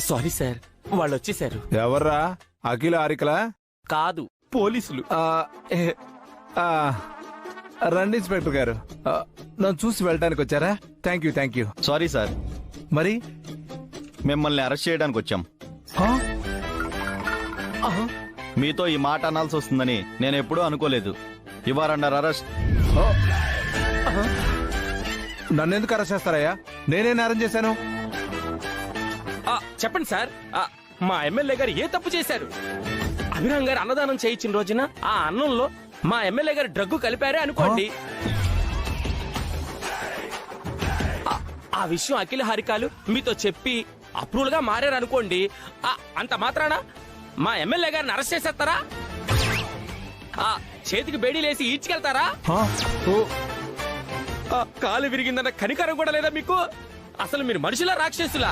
Sorry sir, వాళ్ళు వచ్చేసారు. ఎవర్రా? అఖిల హారికలా? కాదు, పోలీసులు. రండి ఇన్స్పెక్టర్ గారు, నన్ను చూసి వెళ్ళడానికి వచ్చారా? Thank you. సారీ సార్, మరి మిమ్మల్ని అరెస్ట్ చేయడానికి వచ్చాం. మీతో ఈ మాట అనాల్సి వస్తుందని నేను ఎప్పుడూ అనుకోలేదు. You are under arrest. నన్ను ఎందుకు అరెస్ట్ చేస్తారయ్యా? నేనే నేరం చేశాను? చెప్పండి సార్, మా ఎమ్మెల్యే గారు ఏ తప్పు చేశారు? అభిరామ్ గారు అన్నదానం చేయించిన రోజున ఆ అన్నంలో మా ఎమ్మెల్యే గారు డ్రగ్గు కలిపారే అనుకోండి. ఆ విషయం అఖిల హారికాలు మీతో చెప్పి అప్రూవల్ గా మారారు అనుకోండి. అంత మాత్రాన మా ఎమ్మెల్యే గారిని అరెస్ట్ చేసేస్తారా? చేతికి బేడీలేసి ఈడ్చుకెళ్తారా? కాలు విరిగిందన్న కనికరం కూడా లేదా మీకు? అసలు మీరు మనుషులా రాక్షసులా?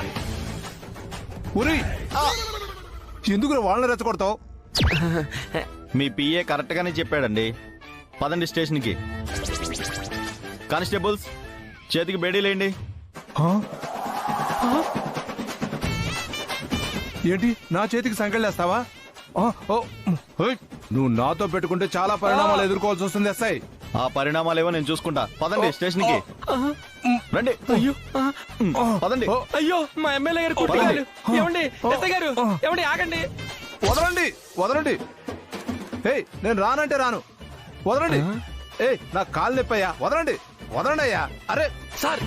ఎందుకు వాళ్ళని రెచ్చగొడతావు? మీ పిఏ కరెక్ట్ గానే చెప్పాడండి. పదండి స్టేషన్ కి. కానిస్టేబుల్స్, చేతికి బేడీలేండి. ఏంటి నా చేతికి సంకెళ్ళేస్తావా? నువ్వు నాతో పెట్టుకుంటే చాలా పరిణామాలు ఎదుర్కోవాల్సి వస్తుంది ఎస్ఐ. ఆ పరిణామాలేవో నేను చూసుకుంటా. పదండి స్టేషన్ కి. రండి. అయ్యో పదండి. అయ్యో, మా ఎమ్మెల్యే గారు కొట్టారు. ఏమండి ఎస్ఐ గారు, ఏమండి ఆగండి. వదలండి. నేను రానంటే రాను. వదలండి. నా కాలు నొప్పయ్యా. వదలండి అయ్యా. అరే సార్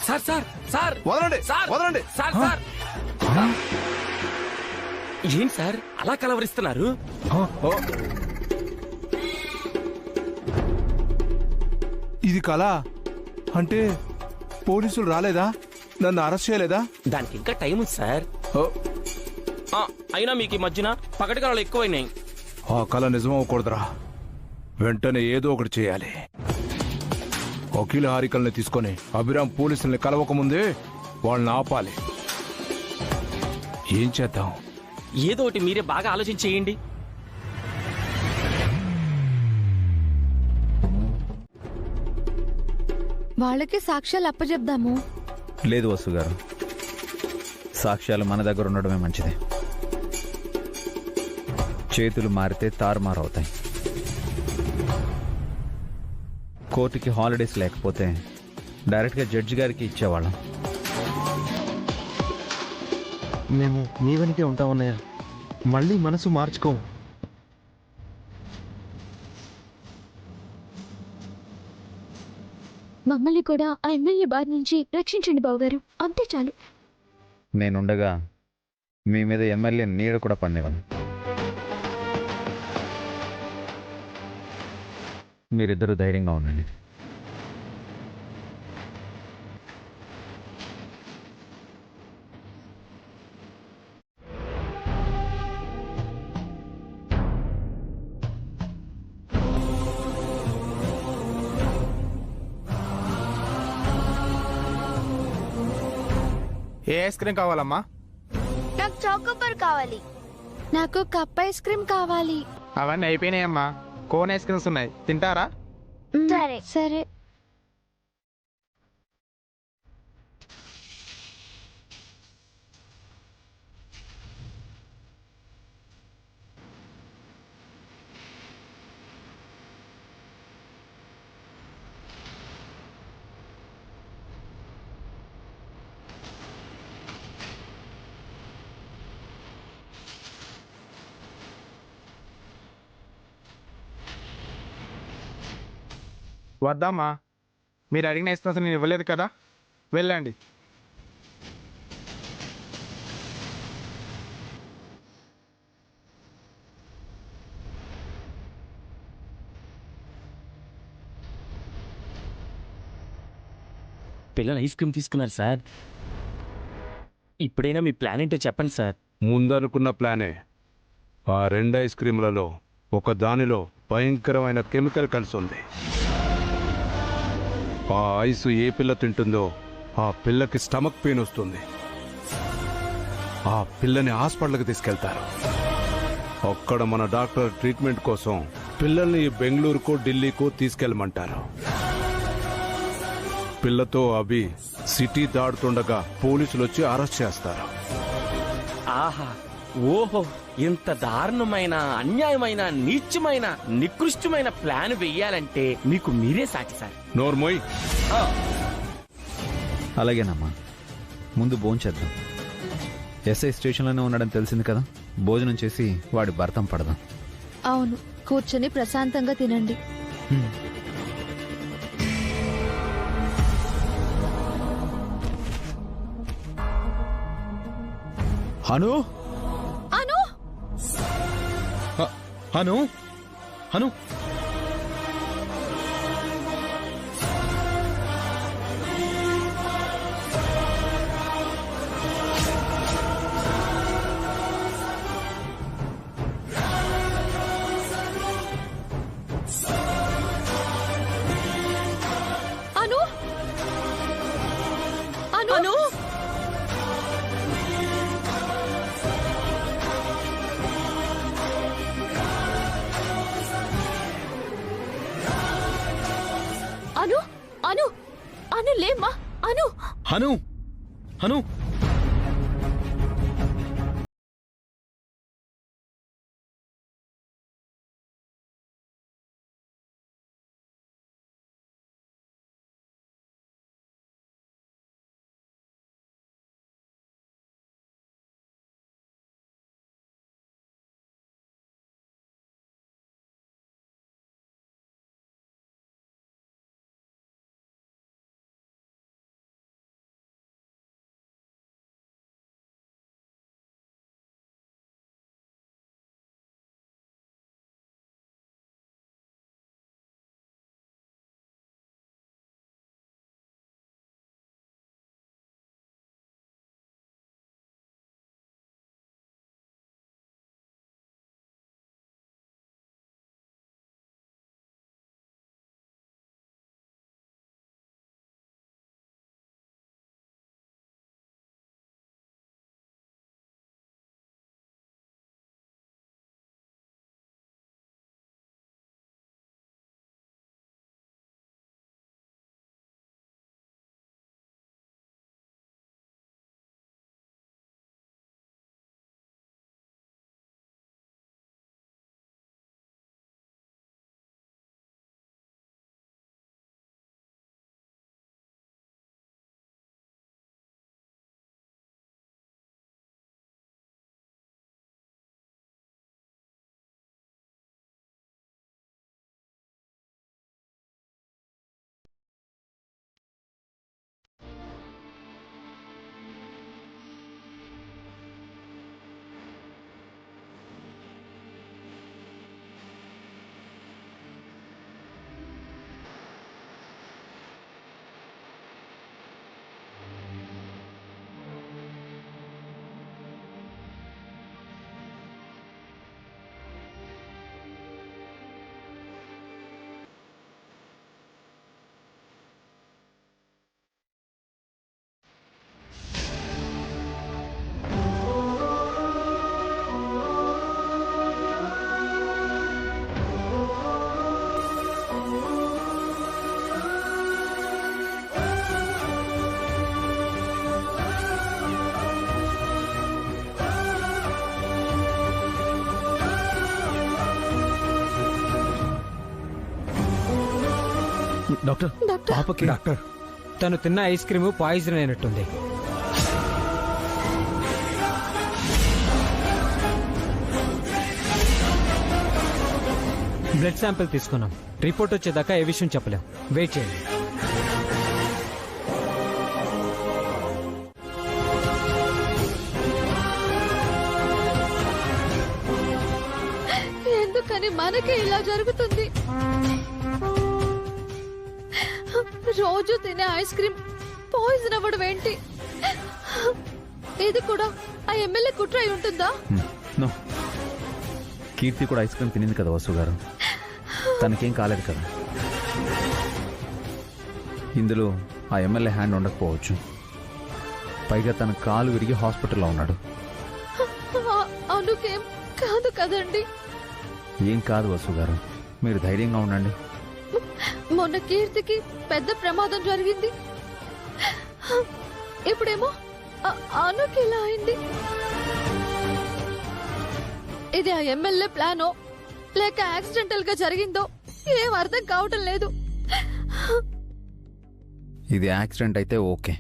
సార్ సార్ సార్ వదలండి. సార్ సార్ ఏం సార్ అలా కలవరిస్తున్నారు? ఇది కళ అంటే పోలీసులు రాలేదా? నన్ను అరెస్ట్ చేయలేదా? దానికి ఇంకా టైం ఉంది సార్. అయినా మీకు ఈ మధ్యన పగటి కళలు ఎక్కువైనాయి. ఆ కళ నిజమవ్వకూడదురా. వెంటనే ఏదో ఒకటి చేయాలి. అఖిల హారికల్ని తీసుకొని అభిరామ్ పోలీసుల్ని కలవకముందే వాళ్ళని ఆపాలి. ఏం చేద్దాం? ఏదో ఒకటి మీరే బాగా ఆలోచించేయండి. వాళ్ళకి సాక్ష్యాలు అప్పచెప్దాము. లేదు వసు గారు, సాక్ష్యాలు మన దగ్గర ఉండడమే మంచిది. చేతులు మారితే తారుమారవుతాయి. కోర్టుకి హాలిడేస్ లేకపోతే డైరెక్ట్గా జడ్జి గారికి ఇచ్చేవాళ్ళం. మేము మీ వెనకే ఉంటామన్నయ్య. మళ్ళీ మనసు మార్చుకోము. మమ్మల్ని కూడా ఆ ఎమ్మెల్యే బారి నుంచి రక్షించండి బావగారు, అంతే చాలు. నేనుండగా మీ మీద ఎమ్మెల్యే నీడ కూడా పడినవాను. మీరిద్దరూ ధైర్యంగా ఉండండి. ఏ ఐస్ క్రీమ్ కావాలమ్మా? నాకు చాకోబార్ కావాలి. నాకు కప్ ఐస్ క్రీమ్ కావాలి. అవన్నీ అయిపోయినాయమ్మా. కోన్ ఐస్ క్రీమ్స్ ఉన్నాయి, తింటారా? సరే సరే. వద్దామా, మీరు అడిగిన ఐస్ క్రీమ్స్ నేను ఇవ్వలేదు కదా, వెళ్ళండి. పిల్లలు ఐస్ క్రీమ్ తీసుకున్నారు సార్. ఇప్పుడైనా మీ ప్లాన్ ఏంటో చెప్పండి సార్. ముందనుకున్న ప్లానే. ఆ 2 ఐస్ క్రీములలో ఒక దానిలో భయంకరమైన కెమికల్ కలిసి ఉంది. ఆ ఐస్ ఏ పిల్ల తింటుందో ఆ పిల్లకి స్టమక్ పెయిన్ వస్తుంది. ఆ పిల్లని హాస్పిటల్కి తీసుకెళ్తారు. అక్కడ మన డాక్టర్ ట్రీట్మెంట్ కోసం పిల్లల్ని బెంగళూరుకో ఢిల్లీకో తీసుకెళ్ళమంటారు. పిల్లతో అభి సిటీ దాడుతుండగా పోలీసులు వచ్చి అరెస్ట్ చేస్తారు. ఆహా, ఓహో, ఇంత దారుణమైన, అన్యాయమైన, నీచమైన, నికృష్టమైన ప్లాన్ వెయ్యాలంటే మీకు మీరే సాటి సార్. నోర్మోయ్, అలాగేనమ్మా, ముందు భోంచేద్దాం. ఎస్ఐ స్టేషన్లోనే ఉన్నాడని తెలిసింది కదా, భోజనం చేసి వాడి భర్తం పడదాం. అవును, కూర్చొని ప్రశాంతంగా తినండి. హను అను, హను హను అను, అను, అను. అను, అను, అను, లేమ్మా, అను. హను హను డాక్టర్, పాపకి డాక్టర్, తను తిన్న ఐస్ క్రీమ్ పాయిజన్ అయినట్టుంది. బ్లడ్ శాంపిల్ తీసుకున్నాం. రిపోర్ట్ వచ్చేదాకా ఏ విషయం చెప్పలేం. వెయిట్ చేయండి. ఎందుకని మనకి ఇలా జరుగుతుంది? రోజు తినే ఐస్ క్రీమ్ పాయిజన్ అవ్వడం ఏంటి? ఇది కూడా ఆ ఎమ్మెల్యే కుట్ర అయి ఉంటుందా? నో, కీర్తి కూడా ఐస్ క్రీమ్ తినింది కదా వసు గారు, తనకేం కాలేదు కదా. ఇందులో ఆ ఎమ్మెల్యే హ్యాండ్ ఉండకపోవచ్చు. పైగా తన కాలు విరిగి హాస్పిటల్లో ఉన్నాడు. అనుకేం కాదు కదండి? ఏం కాదు వసు గారు, మీరు ధైర్యంగా ఉండండి. మొన్న కీర్తికి పెద్ద ప్రమాదం జరిగింది, ఇప్పుడేమో అనుకి ఇలా అయింది. ఇది ఆ ఎమ్మెల్యే ప్లానో లేక యాక్సిడెంటల్ గా జరిగిందో ఏం అర్థం కావటం లేదు. ఇది యాక్సిడెంట్ అయితే ఓకే,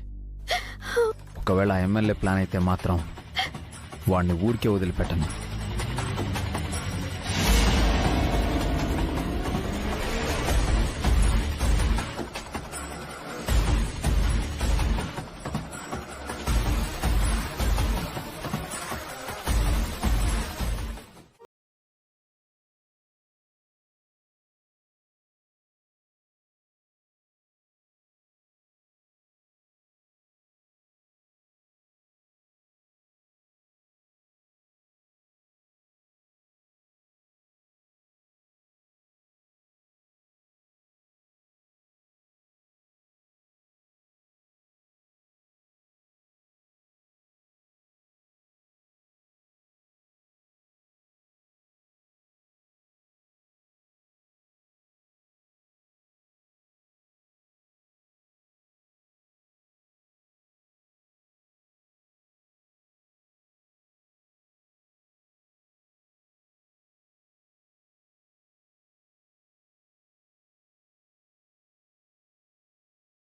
ఒకవేళ ఎమ్మెల్యే ప్లాన్ అయితే మాత్రం వాడిని ఊరికే వదిలిపెట్టను.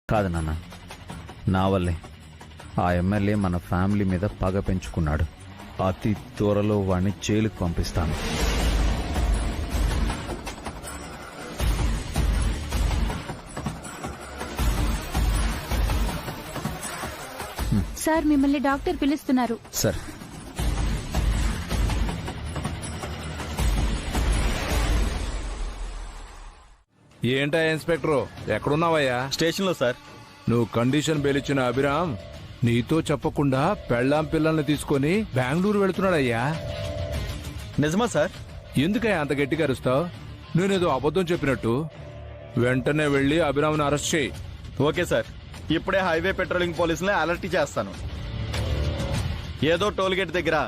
కాదు నాన్న, నా వల్లే ఆ ఎమ్మెల్యే మన ఫ్యామిలీ మీద పగ పెంచుకున్నాడు. అతి త్వరలో వాడిని జైలుకు పంపిస్తాను. సార్, మిమ్మల్ని డాక్టర్ పిలుస్తున్నారు. సరే. ఏంటా ఇన్స్పెక్టరు, ఎక్కడున్నావయ్యా? స్టేషన్లో సార్. నువ్వు కండిషన్ బెయిల్ ఇచ్చిన అభిరామ్ నీతో చెప్పకుండా పెళ్ళాం పిల్లల్ని తీసుకొని బెంగళూరు వెళుతున్నాడయ్యా. నిజమా సార్? ఎందుకయ్యా అంత గట్టిగా అరుస్తావు? నేనేదో అబద్ధం చెప్పినట్టు. వెంటనే వెళ్ళి అభిరామ్ని అరెస్ట్ చేయి. ఓకే సార్, ఇప్పుడే హైవే పెట్రోలింగ్ పోలీసులని అలర్ట్ చేస్తాను. ఏదో టోల్గేట్ దగ్గర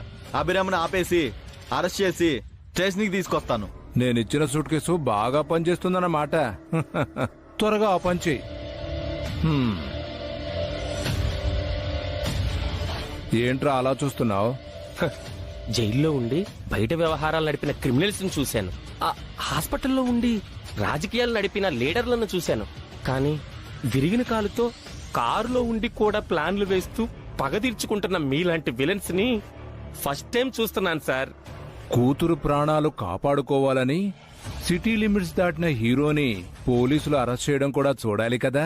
అభిరామ్ని ఆపేసి అరెస్ట్ చేసి స్టేషన్కి తీసుకొస్తాను. నేనిచ్చిన సూట్ కేసు బాగా పనిచేస్తుందన్నమాట. త్వరగా ఆ పని చెయ్యి. ఏంట్రా అలా చూస్తున్నావు? జైల్లో ఉండి బయట వ్యవహారాలు నడిపిన క్రిమినల్స్ ని చూశాను, ఆ హాస్పిటల్లో ఉండి రాజకీయాలు నడిపిన లీడర్లను చూశాను, కానీ విరిగిన కాలుతో కారులో ఉండి కూడా ప్లాన్లు వేస్తూ పగ తీర్చుకుంటున్న మీలాంటి విలన్స్ ని ఫస్ట్ టైం చూస్తున్నాను సార్. కూతురు ప్రాణాలు కాపాడుకోవాలని సిటీ లిమిట్స్ దాటిన హీరోని పోలీసులు అరెస్ట్ చేయడం కూడా చూడాలి కదా.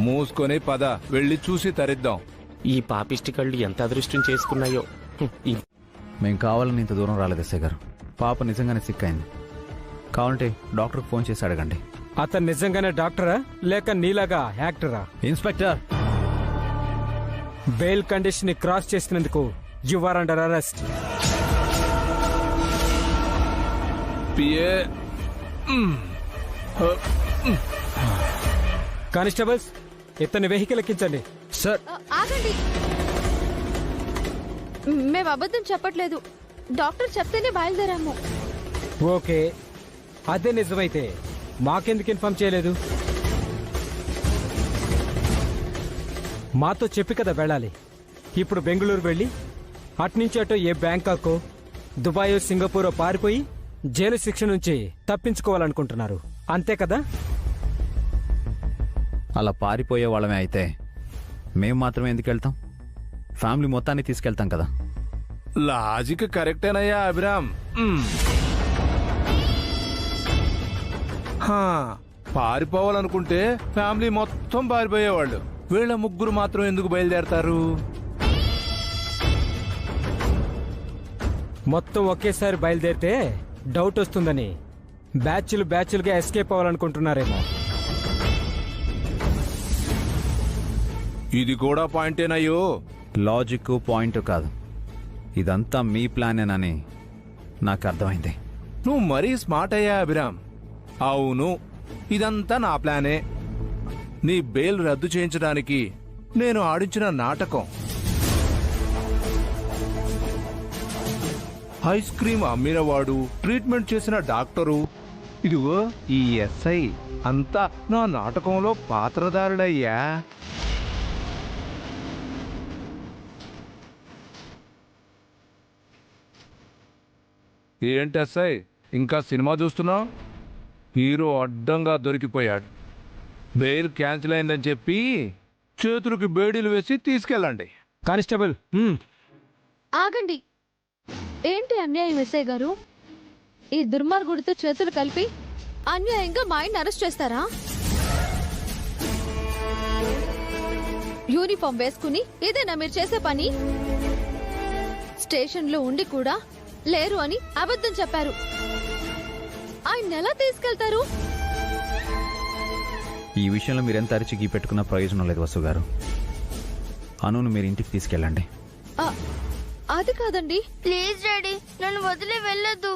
మూసుకొని పద, వెళ్ళి చూసి తరిద్దాం. ఈ పాపిష్టి కళ్ళు ఎంత అదృష్టం చేసుకున్నాయో. మేం కావాలని ఇంత దూరం రాలేదు ఎస్ఐ గారు. పాప నిజంగానే సిక్ అయింది. కావాలంటే డాక్టర్కి ఫోన్ చేసి అడగండి. అతను నిజంగానే డాక్టరా లేక నీలాగా యాక్టరా? ఇన్స్పెక్టర్, బెయిల్ కండిషన్ ని క్రాస్ చేసినందుకు you are under arrest. Constables, ఇతని వెహికల్ ఎక్కించండి. సార్. ఆగండి, మేము అబద్ధం చెప్పట్లేదు. డాక్టర్ చెప్తేనే బయలుదేరాము. ఓకే, అదే నిజమైతే మాకెందుకు ఇన్ఫార్మ్ చేయలేదు? మాతో చెప్పి కదా వెళ్ళాలి. ఇప్పుడు బెంగళూరు వెళ్ళి అట్నుంచి అటు ఏ బ్యాంకాకో దుబాయో సింగపూరో పారిపోయి జైలు శిక్ష నుంచి తప్పించుకోవాలనుకుంటున్నారు, అంతే కదా? అలా పారిపోయే వాళ్ళమే అయితే మేం మాత్రమే ఎందుకు వెళ్తాం? ఫ్యామిలీ మొత్తాన్ని తీసుకెళ్తాం కదా. లాజిక్ కరెక్టేనయ్యా అభిరామ్. పారిపోవాలనుకుంటే ఫ్యామిలీ మొత్తం పారిపోయేవాళ్ళు. వీళ్ళ ముగ్గురు మాత్రం ఎందుకు బయలుదేరతారు? మొత్తం ఒకేసారి బయలుదేరితే డౌట్ వస్తుందని బ్యాచ్లుగా ఎస్కేప్ అవ్వాలనుకుంటున్నారేమో. ఇది కూడా పాయింటేనయ్యో. లాజిక్ పాయింట్ కాదు, ఇదంతా మీ ప్లానేనని నాకు అర్థమైంది. నువ్వు మరీ స్మార్ట్ అయ్యా అభిరామ్. అవును, ఇదంతా నా ప్లానే. నీ బెయిల్ రద్దు చేయించడానికి నేను ఆడించిన నాటకం. ఐస్ క్రీమ్ అమ్మినవాడు, ట్రీట్మెంట్ చేసిన డాక్టరు. ఇదిగో ఈ ఎస్ఐ అంతా నా నాటకంలో పాత్రధారుడయ్యా. ఏంటి ఎస్ఐ ఇంకా సినిమా చూస్తున్నావు? హీరో అడ్డంగా దొరికిపోయాడు. బెయిల్ క్యాన్సిల్ అయిందని చెప్పి చేతులకి బేడీలు వేసి తీసుకెళ్ళండి. కానిస్టేబుల్ ఆగండి. ఏంటి అన్యాయం ఎస్ఐ గారు? ఈ దుర్మార్గుడితో చేతులు కలిపి అన్యాయంగా మా ఆయన్ని అరెస్ట్ చేస్తారా? యూనిఫామ్ వేసుకుని ఇదేనా మీరు చేసే పని? స్టేషన్లో ఉండి కూడా లేరు అని అబద్ధం చెప్పారు. ఆయన ఎలా తీసుకెళ్తారు? ఈ విషయంలో మీరెంత అరిచి పెట్టుకున్న ప్రయోజనం లేదు వసు గారు. అనును మీరు ఇంటికి తీసుకెళ్ళండి. అది కాదండి. ప్లీజ్ డాడీ, నన్ను వదిలి వెళ్ళొద్దు.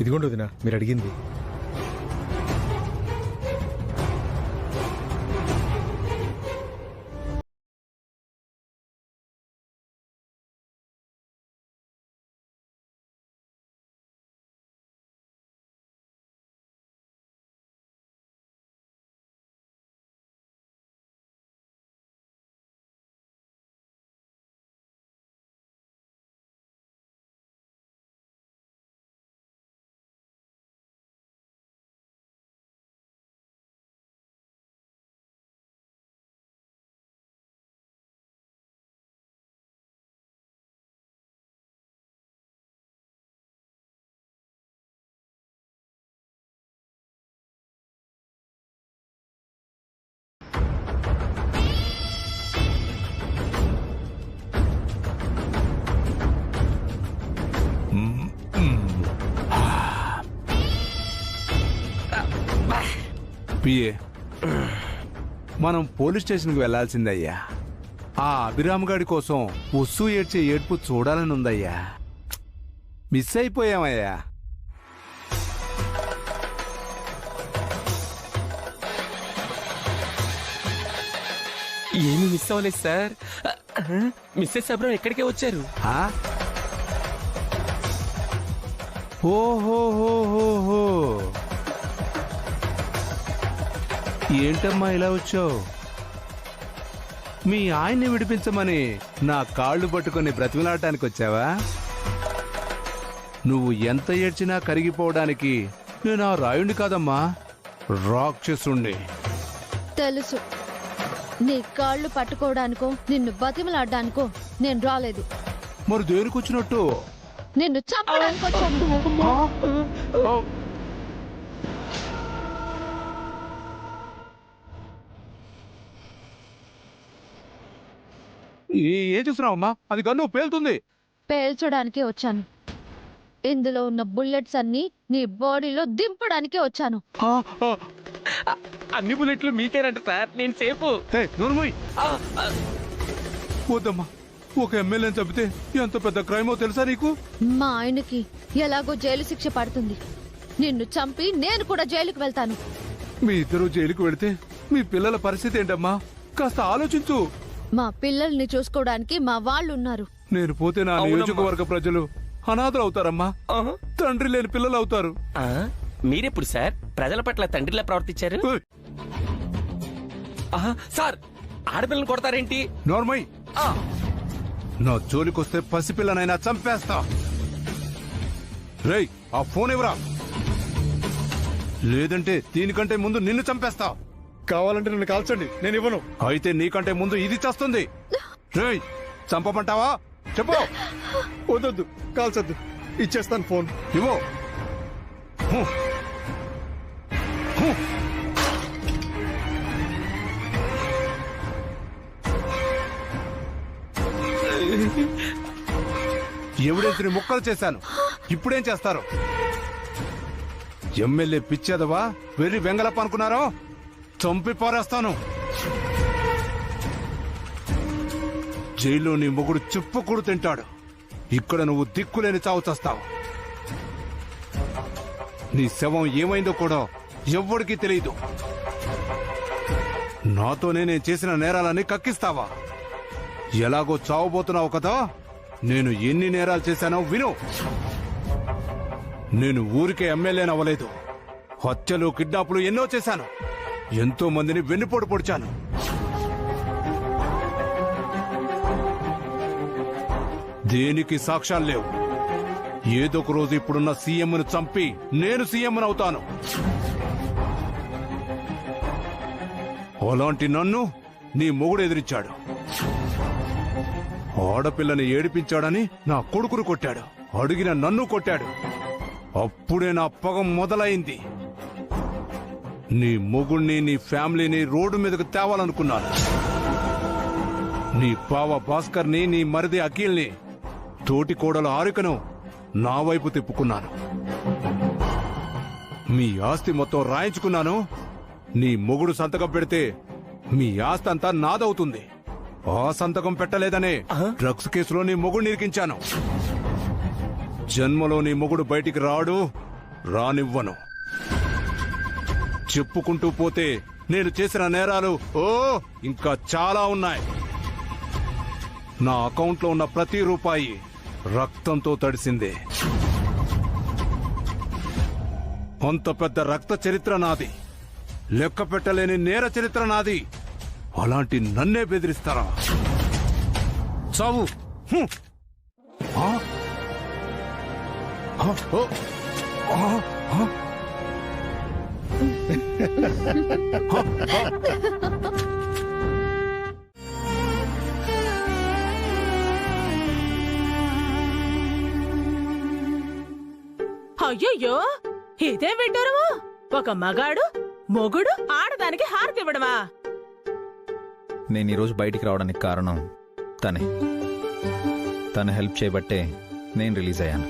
ఇదిగోండి వదినా మీరు అడిగింది. పిఏ, మనం పోలీస్ స్టేషన్కి వెళ్లాల్సిందయ్యా. ఆ అభిరామ్ గాడి కోసం ఉస్సు ఏడ్చే ఏడ్పు చూడాలని ఉందయ్యా. మిస్ అయిపోయామయ్యా. ఏమి మిస్ అవ్వలేదు సార్. మిస్సెస్ అబ్రహం ఎక్కడికే వచ్చారు. ఓహోహోహోహో, ఏంటమ్మా ఇలా వచ్చావు? మీ ఆయన్ని విడిపించమని నా కాళ్ళు పట్టుకొని బ్రతిమలాడటానికి వచ్చావా? నువ్వు ఎంత ఏడ్చినా కరిగిపోవడానికి నేను ఆ రాయుణ్ణి కాదమ్మా, రాక్షసుణ్ణి. తెలుసు. నీ కాళ్ళు పట్టుకోవడానికో నిన్ను బతిమలాడడానికో నేను రాలేదు. మరి దేనికి వచ్చినట్టు? నిన్ను చంపడానికి వచ్చాను. ఏం చూస్తున్నావమ్మా? అది గన్ను పేలుతుంది. పేల్చడానికే వచ్చాను. ఇందులో ఉన్న బుల్లెట్స్ అన్ని నీ బాడీలో దింపడానికే వచ్చాను. అన్ని బుల్లెట్లు మీకేనంట సార్. నేను సేపు. వద్దమ్మా, ఒక ఎమ్మెల్యేని చంపితే ఎంత పెద్ద క్రైమో తెలుసా నీకు? మా ఆయనకి ఎలాగో జైలు శిక్ష పడుతుంది. నిన్ను చంపి నేను కూడా జైలుకు వెళ్తాను. మీ ఇద్దరు జైలుకు వెళితే మీ పిల్లల పరిస్థితి ఏంటమ్మా? కాస్త ఆలోచించు. మా పిల్లల్ని చూసుకోవడానికి మా వాళ్ళు ఉన్నారు. నేను పోతే నా నియోజకవర్గ ప్రజలు అనాథలు అవుతారమ్మా. తండ్రి లేని పిల్లలు అవుతారు. మీరెప్పుడు సార్ ప్రజల పట్ల తండ్రిలా ప్రవర్తించారు? సార్, ఆడపిల్లని కొడతారేంటి? నోర్మై, నా జోలికొస్తే పసిపిల్లనైనా చంపేస్తా. రేయ్, ఆ ఫోన్ ఇవ్వరా, లేదంటే దీనికంటే ముందు నిన్ను చంపేస్తా. కావాలంటే నన్ను కాల్చండి, నేను ఇవ్వను. అయితే నీకంటే ముందు ఇది చేస్తుంది. రేయ్, చంపమంటావా? చెప్పు. వద్దొద్దు, కాల్చొద్దు, ఇచ్చేస్తాను ఫోన్. ఇవ్వు. ఎవిడెన్స్ ని ముక్కలు చేశాను. ఇప్పుడేం చేస్తారు? ఎమ్మెల్యే పిచ్చేదవా, వెర్రి వెంగలప్ప అనుకున్నారో? చంపి పారేస్తాను. జైల్లో నీ మొగుడు చెప్పుకూడు తింటాడు. ఇక్కడ నువ్వు దిక్కులేని చావు చస్తావు. నీ శవం ఏమైందో కూడా ఎవ్వడికి తెలియదు. నాతోనే నేను చేసిన నేరాలని కక్కిస్తావా? ఎలాగో చావబోతున్నావు కదా, నేను ఎన్ని నేరాలు చేశానో విను. నేను ఊరికే ఎమ్మెల్యేనవ్వలేదు. హత్యలు, కిడ్నాపులు ఎన్నో చేశాను. ఎంతో మందిని వెన్నుపోటు పొడిచాను. దేనికి సాక్ష్యాలు లేవు. ఏదో ఒక రోజు ఇప్పుడున్న సీఎంను చంపి నేను సీఎంను అవుతాను. అలాంటి నన్ను నీ మొగుడు ఎదిరించాడు. ఆడపిల్లని ఏడిపించాడని నా కొడుకును కొట్టాడు. అడిగిన నన్ను కొట్టాడు. అప్పుడే నా పగ మొదలైంది. నీ మొగుణ్ణి, నీ ఫ్యామిలీని రోడ్డు మీదకు తేవాలనుకున్నాను. నీ బావ భాస్కర్ని, నీ మరిది అఖిల్ని, తోటి కోడల హారికను నా వైపు తిప్పుకున్నాను. మీ ఆస్తి మొత్తం రాయించుకున్నాను. నీ మొగుడు సంతకం పెడితే మీ ఆస్తి అంతా నాదవుతుంది. ఆ సంతకం పెట్టలేదనే డ్రగ్స్ కేసులో నీ మొగుడు నిరికించాను. జన్మలో నీ మొగుడు బయటికి రాడు, రానివ్వను. చెప్పుకుంటూ పోతే నేను చేసిన నేరాలు ఇంకా చాలా ఉన్నాయి. నా అకౌంట్లో ఉన్న ప్రతి రూపాయి రక్తంతో తడిసిందే. అంత పెద్ద రక్త చరిత్ర నాది. లెక్క పెట్టలేని నేర చరిత్ర నాది. అలాంటి నన్నే బెదిరిస్తారా? చావు. అయ్యయ్యో, ఇదే విడ్డూరము! ఒక మగాడు మొగుడు ఆడదానికి హారతి ఇవ్వడమా? నేను ఈరోజు బయటికి రావడానికి కారణం తనే. తను హెల్ప్ చేయబట్టే నేను రిలీజ్ అయ్యాను.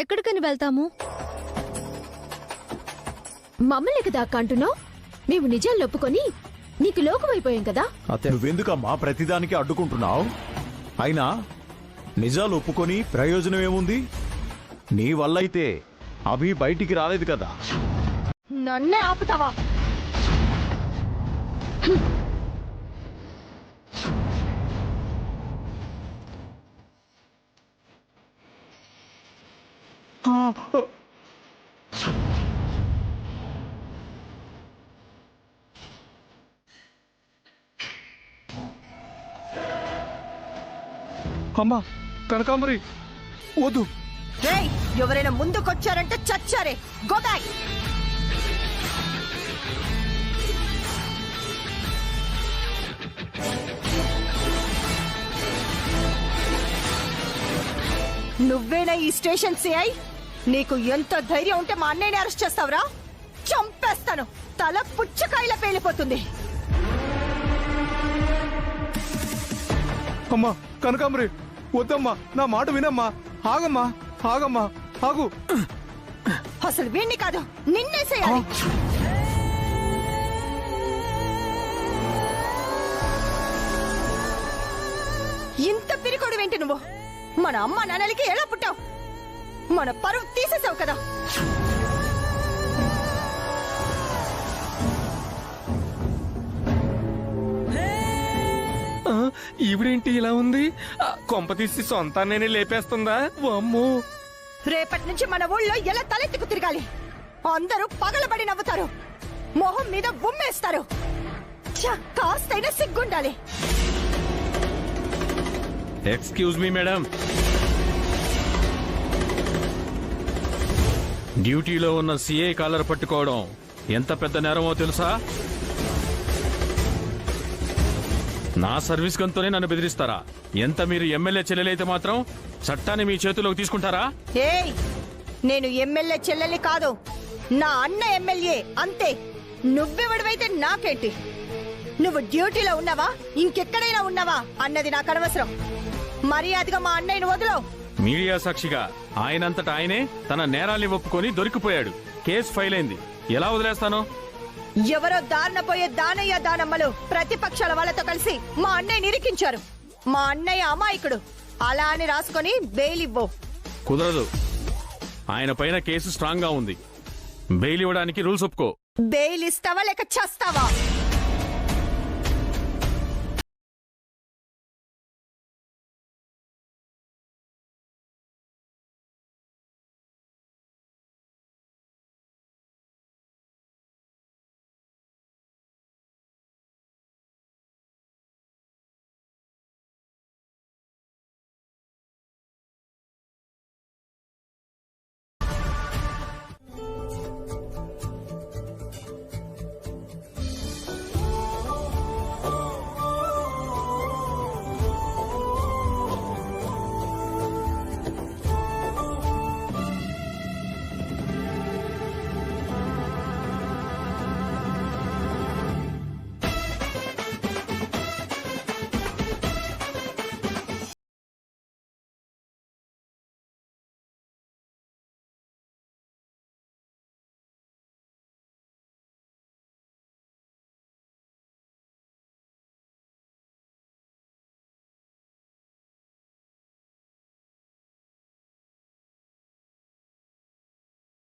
ఎక్కడికని వెళ్తాము? మమ్మల్ని కదా అక్క అంటున్నావు? మేము నిజాలు ఒప్పుకొని నీకు లోకమైపోయాం కదా. నువ్వెందుకమ్మా ప్రతిదానికి అడ్డుకుంటున్నావు? అయినా నిజాలు ఒప్పుకొని ప్రయోజనం ఏముంది? నీ వల్ల అయితే అభి బయటికి రాలేదు కదా. నన్నే ఆపుతావా? అమ్మా కనకాంబరి వద్దు. ఎవరైనా ముందుకొచ్చారంటే చచ్చారే. Go back. నువ్వేనా ఈ స్టేషన్ సిఐ? నీకు ఎంత ధైర్యం ఉంటే మా అన్నయ్యని అరెస్ట్ చేస్తావురా? చంపేస్తాను. తల పుచ్చకాయలా పేలిపోతుంది. అమ్మా కనకాంబరి వద్దమ్మా, నా మాట వినమ్మా. ఆగమ్మా ఆగమ్మా ఆగు. అసలు వీణ్ణి కాదు నిన్నేసేయాలి. ఇంత పిరికోడు ఏంటి నువ్వు? మన అమ్మ నాన్నలకి ఎలా పుట్టావు? మన పరువు తీసేసావు కదా. ఈవిడేంటి ఇలా ఉంది? కొంప తీసి సొంతాన్ని లేపేస్తుందా? అమ్మో. రేపటి నుంచి మన ఊళ్ళో ఎలా తలెత్తుకు తిరగాలి? అందరూ పగలబడి నవ్వుతారు, మొహం మీద ఉమ్మేస్తారు. ఛ, కాస్తైనా సిగ్గుండాలి. ఎక్స్క్యూజ్ మీ మేడం, డ్యూటీలో ఉన్న సిఐ కాలర్ పట్టుకోవడం ఎంత పెద్ద నేరమో తెలుసా? నా సర్వీస్ గంతోనే నన్ను బెదిరిస్తారా? ఎంత మీరు ఎమ్మెల్యే చెల్లెలైతే మాత్రం చట్టాన్ని మీ చేతుల్లోకి తీసుకుంటారా? ఏయ్, నేను ఎమ్మెల్యే చెల్లెలి కాదు, నా అన్న ఎమ్మెల్యే అంతే. నువ్వెవడివైతే నాకేంటి? నువ్వు డ్యూటీలో ఉన్నావా ఇంకెక్కడైనా ఉన్నావా అన్నది నాకు అనవసరం. మర్యాదగా మా అన్నయ్యను వదిలో. మీడియా సాక్షిగా ఆయనంతటా ఆయనే తన నేరాల్ని ఒప్పుకొని దొరికిపోయాడు. కేసు ఫైల్ అయింది. ఎలా వదిలేస్తాను? ఎవరో దారిన పోయే దానయ్య దానమ్మలు ప్రతిపక్షాల వాళ్ళతో కలిసి మా అన్నయ్య నిరికించారు. మా అన్నయ్య అమాయకుడు, అలా అని రాసుకొని బెయిల్ ఇవ్వు. కుదరదు. ఆయన పైన కేసు స్ట్రాంగ్ గా ఉంది. బెయిల్ ఇవ్వడానికి రూల్స్ ఒప్పుకో. బెయిల్ ఇస్తావా లేక చస్తావా?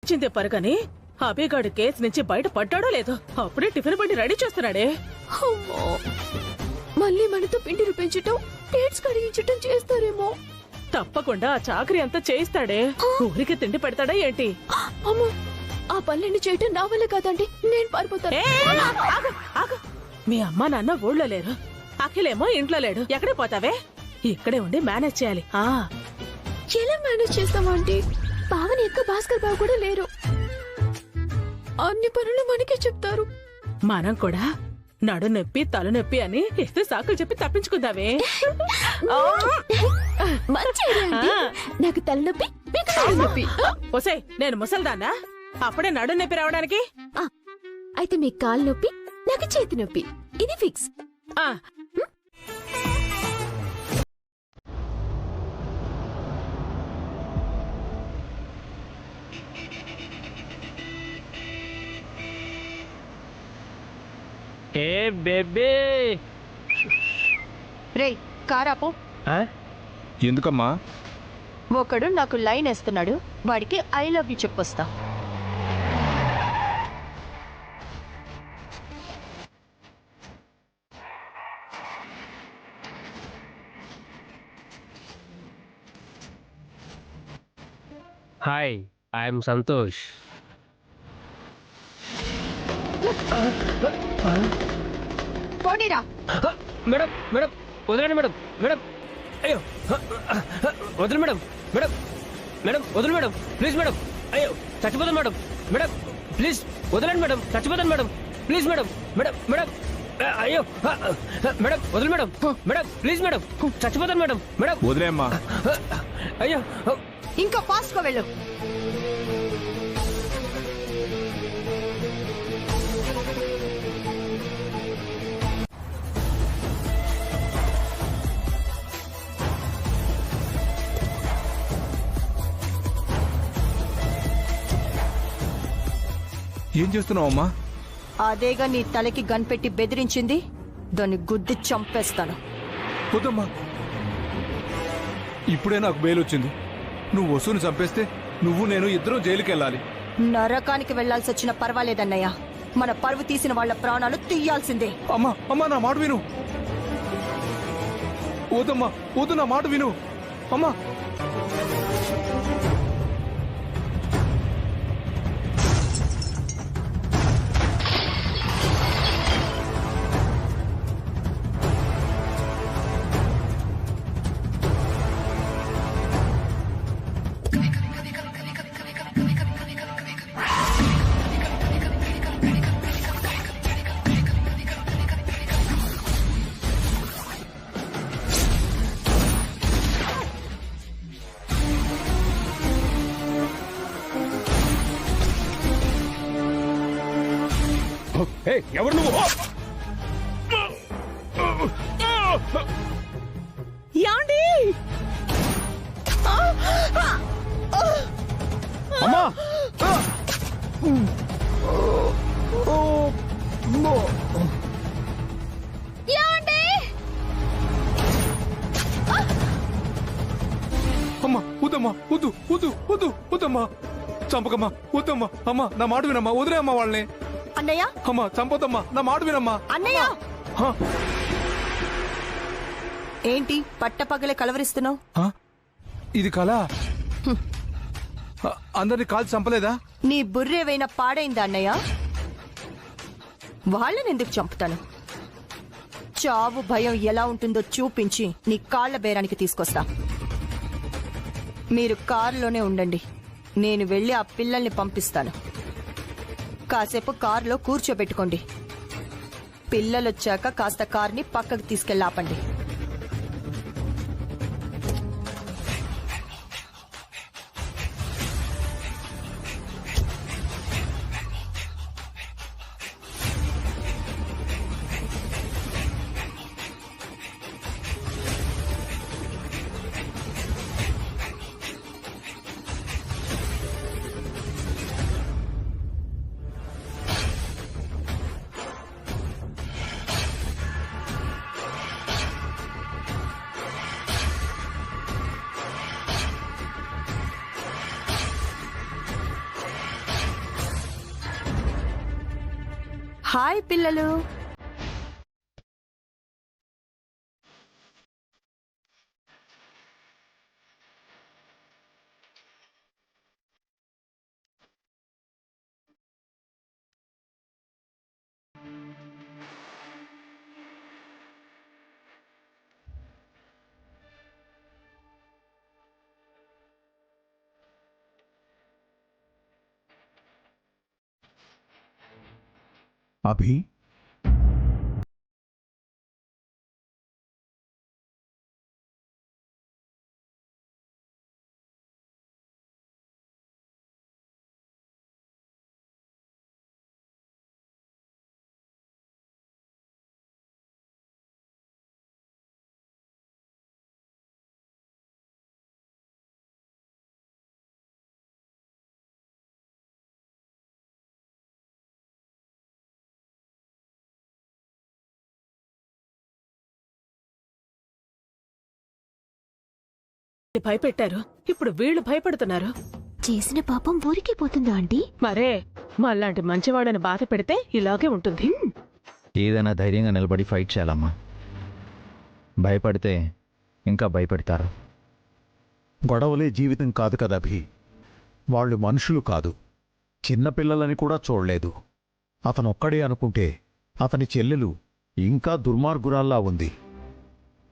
చింతే పరగని అభిగాడు కేసు నుంచి బయట పడ్డాడో లేదో అప్పుడే టిఫిన్ బండి రెడీ చేస్తున్నాడే. మళ్ళీ మనతో పిండి రూపించటం, డేట్స్ కడిగించటం చేస్తారేమో. తప్పకుండా ఆ చాకరీ అంతా చేయిస్తాడే. ఊరికి తిండి పెడతాడా ఏంటి? అమ్మో, ఆ పనులన్నీ చేయటం నా వల్ల కాదండి, నేను పారిపోతాను. ఆగు, ఆగు. మీ అమ్మ నాన్న ఊళ్ళో లేరు, అఖిలేమో ఇంట్లో లేడు. ఎక్కడే పోతావే? ఇక్కడే ఉండి మేనేజ్ చేయాలి. ఎలా మేనేజ్ చేస్తావా అంటే బావని ఎక్క భాస్కర్ బాబు కూడా లేరు. అన్ని పనులు మనకే చెప్తారు. మనం కూడా నడు నొప్పి తలనొప్పి అని ఇస్తే సాకులు చెప్పి తప్పించుకుందామే. మంచి ఐడియా ఆంటీ. నాకు తలనొప్పి, మీకు నడునొప్పి. ఒసే, నేను ముసల్దానా? అప్పుడే నడు నొప్పి రావడానికి? అయితే మీకు కాలు నొప్పి, నాకు చేతి నొప్పి. ఇది ఫిక్స్. ఏ బేబీ. రే కారాపో. ఎందుకమ్మా? ఒకడు నాకు లైన్ వేస్తున్నాడు, వాడికి ఐ లవ్ యూ చెప్పొస్తా. హాయ్. ఐఎమ్ సంతోష్. పోనీరా. మేడం మేడం వదలండి మేడం. మేడం అయ్యో వదలు మేడం. మేడం మేడం వదలు మేడం. Please madam. అయ్యో చచ్చిపోతాను మేడం. మేడం ప్లీజ్ వదలండి మేడం. చచ్చిపోతాను madam. Please madam. Madam madam అయ్యో మేడం వదలు మేడం. Madam please madam. చచ్చిపోతాను మేడం. మేడం వదిలేమ్మా. అయ్యో ఇంకా ఫాస్ట్ గా వెళ్ళు. ఏం చేస్తున్నావు అమ్మా? అదేగా నీ తలకి గన్ పెట్టి బెదిరించింది. దాన్ని గుద్ది చంపేస్తాను. వద్దమ్మా, ఇప్పుడే నాకు బెయిల్ వచ్చింది. నువ్వు వసూని చంపేస్తే నువ్వు నేను ఇద్దరం జైలుకి వెళ్ళాలి. నరకానికి వెళ్లాల్సి వచ్చిన పర్వాలేదన్నయ్య. మన పరువు తీసిన వాళ్ళ ప్రాణాలు తీయాల్సిందే. అమ్మా అమ్మా నా మాట విను. వద్దమ్మా వద్దు, నా మాట విను అమ్మా. ఎవరు నువ్వు? యాండి అమ్మా అమ్మా వద్దమ్మా, వద్దు వద్దు వద్దు వద్దమ్మా, చంపకమ్మా, వద్దమ్మా. అమ్మా నా మాట వినమ్మా, వదిలే అమ్మా వాళ్ళని. అన్నయ్య అమ్మా చంపొద్దమ్మా, నా మాట వినమ్మా. అన్నయ్య హ, పట్టపగలే కలవరిస్తున్నావు? హ? ఇది కళ? అందరిని కాల్చి చంపలేదా? నీ బుర్రేవైనా పాడైందా అన్నయ్య? వాళ్ళని ఎందుకు చంపుతాను? చావు భయం ఎలా ఉంటుందో చూపించి నీ కాళ్ల బేరానికి తీసుకొస్తా. మీరు కారులోనే ఉండండి, నేను వెళ్ళి ఆ పిల్లల్ని పంపిస్తాను. కాసేపు కారులో కూర్చోబెట్టుకోండి. పిల్లలొచ్చాక కాస్త కార్ని పక్కకు తీసుకెళ్ళి ఆపండి. హాయ్ పిల్లలు. అభి భయపెట్టారు, ఇప్పుడు వీళ్ళు భయపడుతున్నారు. చేసిన పాపం ఊరికే పోతుందా ఆంటీ? మరే మాలాంటి మంచివాడని బాధ పెడితే ఇలాగే ఉంటుంది. ఏదైనా ధైర్యంగా నిలబడి ఫైట్ చేయాలమ్మా. భయపడితే ఇంకా భయపెడతారు. గొడవలే జీవితం కాదు కదా అభి. వాళ్ళు మనుషులు కాదు, చిన్నపిల్లలని కూడా చూడలేదు. అతనొక్కడే అనుకుంటే అతని చెల్లెలు ఇంకా దుర్మార్గురాల్లా ఉంది.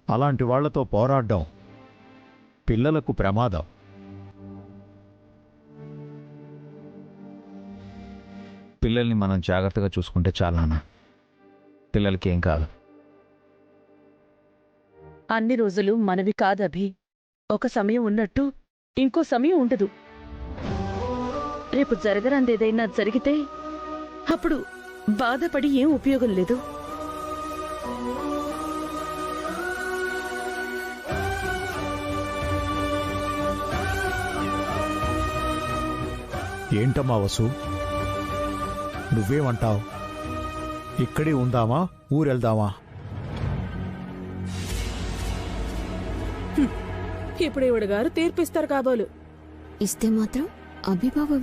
అలాంటి వాళ్లతో పోరాడ్డం పిల్లలకు ప్రమాదం. పిల్లల్ని మనం జాగ్రత్తగా చూసుకుంటే చాలా నాన్న. పిల్లలకి ఏం కాదు. అన్ని రోజులు మనవి కాదభి. ఒక సమయం ఉన్నట్టు ఇంకో సమయం ఉండదు. రేపు జరగరాందేదైనా జరిగితే అప్పుడు బాధపడి ఏం ఉపయోగం లేదు. ఏంటమ్మా వసు, నువ్వేమంటావు? ఇక్కడే ఉందామా, ఊరెళ్దామా? ఇప్పుడు ఇవిడ గారు తీర్పిస్తారు కాబోలు. ఇస్తే మాత్రం అభిబావ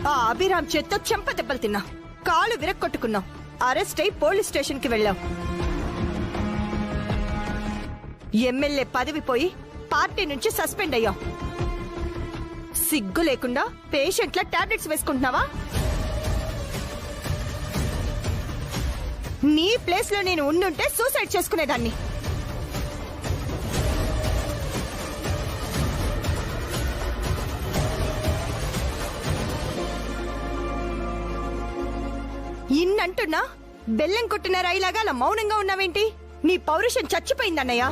ఆ అభిరామ్ చేత్తో చెంప దెబ్బలు తిన్నా, కాలు విరక్కొట్టుకున్నాం, అరెస్ట్ అయి పోలీస్ స్టేషన్ కి వెళ్ళాం. ఎమ్మెల్యే పదవి పోయి పార్టీ నుంచి సస్పెండ్ అయ్యాం. సిగ్గు లేకుండా పేషెంట్ల టాబ్లెట్స్ వేసుకుంటున్నావా? నీ ప్లేస్ లో నేను ఉండుంటే సూసైడ్ చేసుకునేదాన్ని. ఇన్నంటున్నా బెల్లం కొట్టిన రైలాగా అలా మౌనంగా ఉన్నావేంటి? నీ పౌరుషం చచ్చిపోయిందన్నయ్య.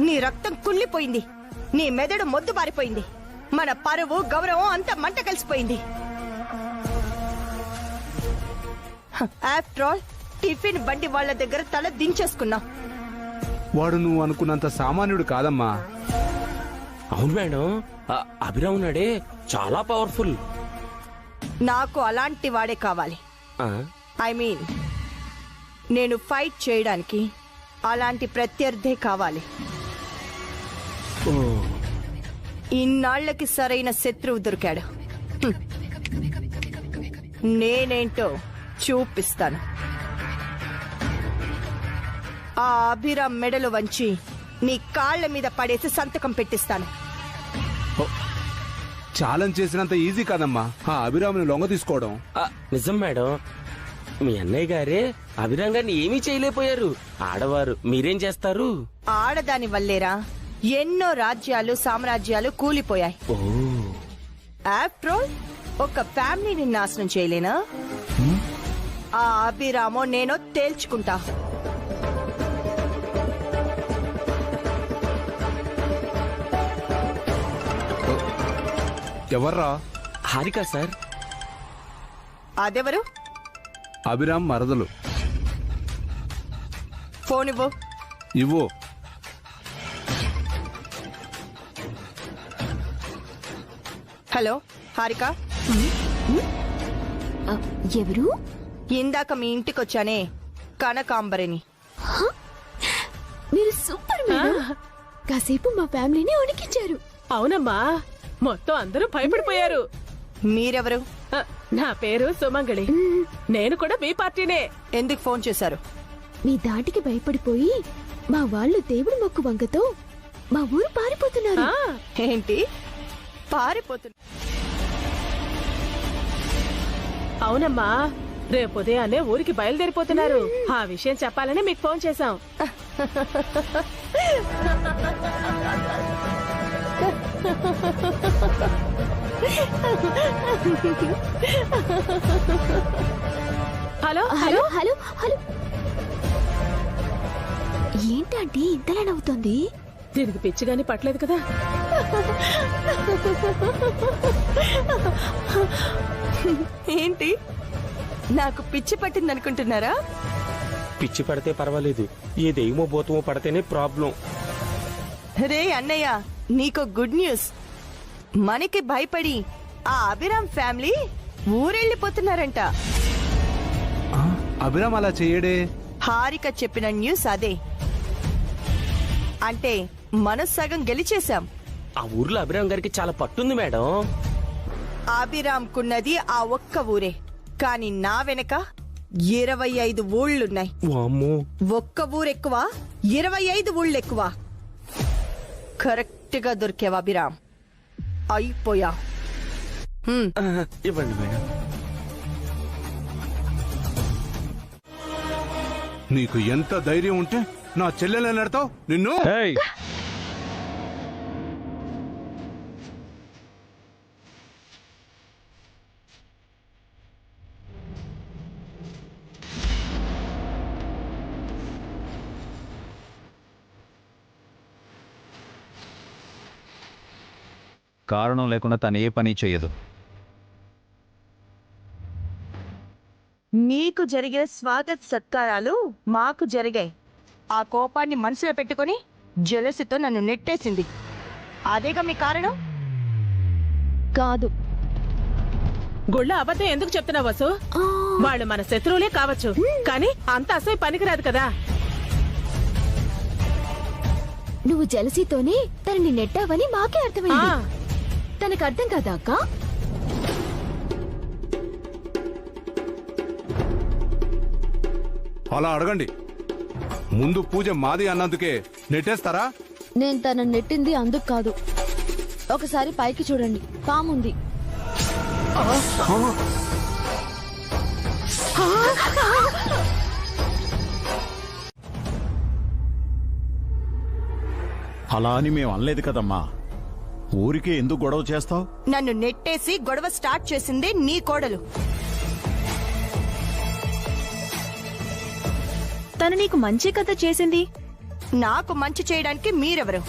నీ రక్తం కుళ్ళిపోయింది, నీ మెదడు మొద్దు బారిపోయింది, మన పరువు గౌరవం అంతా మంట కలిసిపోయింది. ఆఫ్టర్ ఆల్ టిఫిన్ బండి వాళ్ళ దగ్గర తల దించేసుకున్నా. వాడు నువ్వు అనుకున్నంత సామాన్యుడు కాదమ్మా. అవును మేడం, అభిరామ్ ఉన్నాడే చాలా పవర్ఫుల్. నాకు అలాంటి వాడే కావాలి. ఆ, ఐ మీన్ నేను ఫైట్ చేయడానికి అలాంటి ప్రత్యర్థే కావాలి. ఓ, ఇన్నాళ్లకి సరైన శత్రువు దొరికాడు. హ్మ్. నేనేంటో చూపిస్తాను. ఆ అభిరామ్ మెడలు వంచి నీ కాళ్ల మీద పడేసి సంతకం పెట్టిస్తాను. ఛాలెంజ్ చేసినంత ఈజీ కాదమ్మా ఆ అభిరాముని లొంగ తీసుకోవడం. నిజం మేడం, మీ అన్నయ్య గారే అభిరామ్ గారిని ఏమీ చేయలేకపోయారు. ఆడవారు మీరేం చేస్తారు? ఆడదాని వల్లేరా ఎన్నో రాజ్యాలు సామ్రాజ్యాలు కూలిపోయాయి. ఓ, ఆఫ్టర్ ఆల్ ఒక ఫ్యామిలీని నాశనం చేయలేనా? ఆ అభిరామో నేనో తేల్చుకుంటా. ఎవర్రా? హారిక సార్. అదెవరు? అభిరామ్ మరదలు. ఫోన్ ఇవ్వు. ఇవ్వు. హలో హారిక, ఎవరు? ఇందాక మీ ఇంటికొచ్చానే, కనకాంబరిని. మీరు సూపర్ మేడం. కాసేపు మా ఫ్యామిలీని వణికించారు. అవునమ్మా, మొత్తం అందరూ భయపడిపోయారు. మీరెవరు? నా పేరు సుమంగళి. నేను కూడా మీ పార్టీనే. ఎందుకు ఫోన్ చేశారు? మీ దాటికి భయపడిపోయి మా వాళ్ళు దేవుడి మొక్కు వంగతో మా ఊరు పారిపోతున్నారు. ఏంటి పారిపోతున్నా? అవునమ్మా, రేపు ఉదయాన్నే ఊరికి బయలుదేరిపోతున్నారు. ఆ విషయం చెప్పాలని మీకు ఫోన్ చేశాం. హలో హలో హలో హలో, ఏంటంటే ఇంతలా నవ్వుతోంది? దీనికి పిచ్చిగాని పట్టలేదు కదా? ఏంటి నాకు పిచ్చి పట్టిందనుకుంటున్నారా? పిచ్చి పడితే పర్వాలేదు, ఏ దెయ్యమో భూతమో పడితేనే ప్రాబ్లం. రే అన్నయ్య, నీకో గుడ్ న్యూస్. మనకి భయపడి ఆ అభిరామ్ ఫ్యామిలీ ఊరెళ్ళిపోతున్నారంట. అభిరామ్ అలా చెయ్యడే. హారిక చెప్పిన న్యూస్ అదే. అంటే మనం సగం గెలిచేశాం. ఆ ఊర్లో అభిరామ్ గారికి చాలా పట్టుంది మేడం. అభిరామ్కున్నది ఆ ఒక్క ఊరే, కాని నా వెనక 25 ఊళ్ళున్నాయి. వామ్మో. ఒక్క ఊరెక్కువ, 25 ఊళ్ళు ఎక్కువ. కరెక్ట్ గా దొరికేవా అభిరామ్? అయిపోయా. ఇవ్వండి మేడం. నీకు ఎంత ధైర్యం ఉంటే నా చెల్లెలని నడతావు? నిన్ను కారణం లేకుండా తను ఏ పని చేయదు. మీకు జరిగే స్వాగత సత్కారాలు మాకు జరిగాయి. ఆ కోపాన్ని మనసులో పెట్టుకొని జలసితో నన్ను నెట్టేసింది. అదేగా మీ కారణం? కాదు. గుళ్ళ అబద్ధం ఎందుకు చెప్తున్నావు వసు? వాళ్ళు మన శత్రువులే కావచ్చు, కానీ అంత అసహ్య పనికిరాదు కదా. నువ్వు జలసీతోనే తనని నెట్టావని మాకే అర్థమైంది. తనకు అర్థం కదా అక్క? అలా అడగండి. ముందు పూజ మాది అన్నందుకే నెట్టేస్తారా? నేను తనని నెట్టింది అందుకు కాదు. ఒకసారి పైకి చూడండి, పాముంది. అలా అని మేము అనలేదు కదమ్మా. ఊరికే ఎందుకు గొడవ చేస్తావు? నన్ను నెట్టేసి గొడవ స్టార్ట్ చేసింది నీ కోడలు. తను నీకు మంచి కథ చేసింది. నాకు మంచి చేయడానికి మీరెవరు?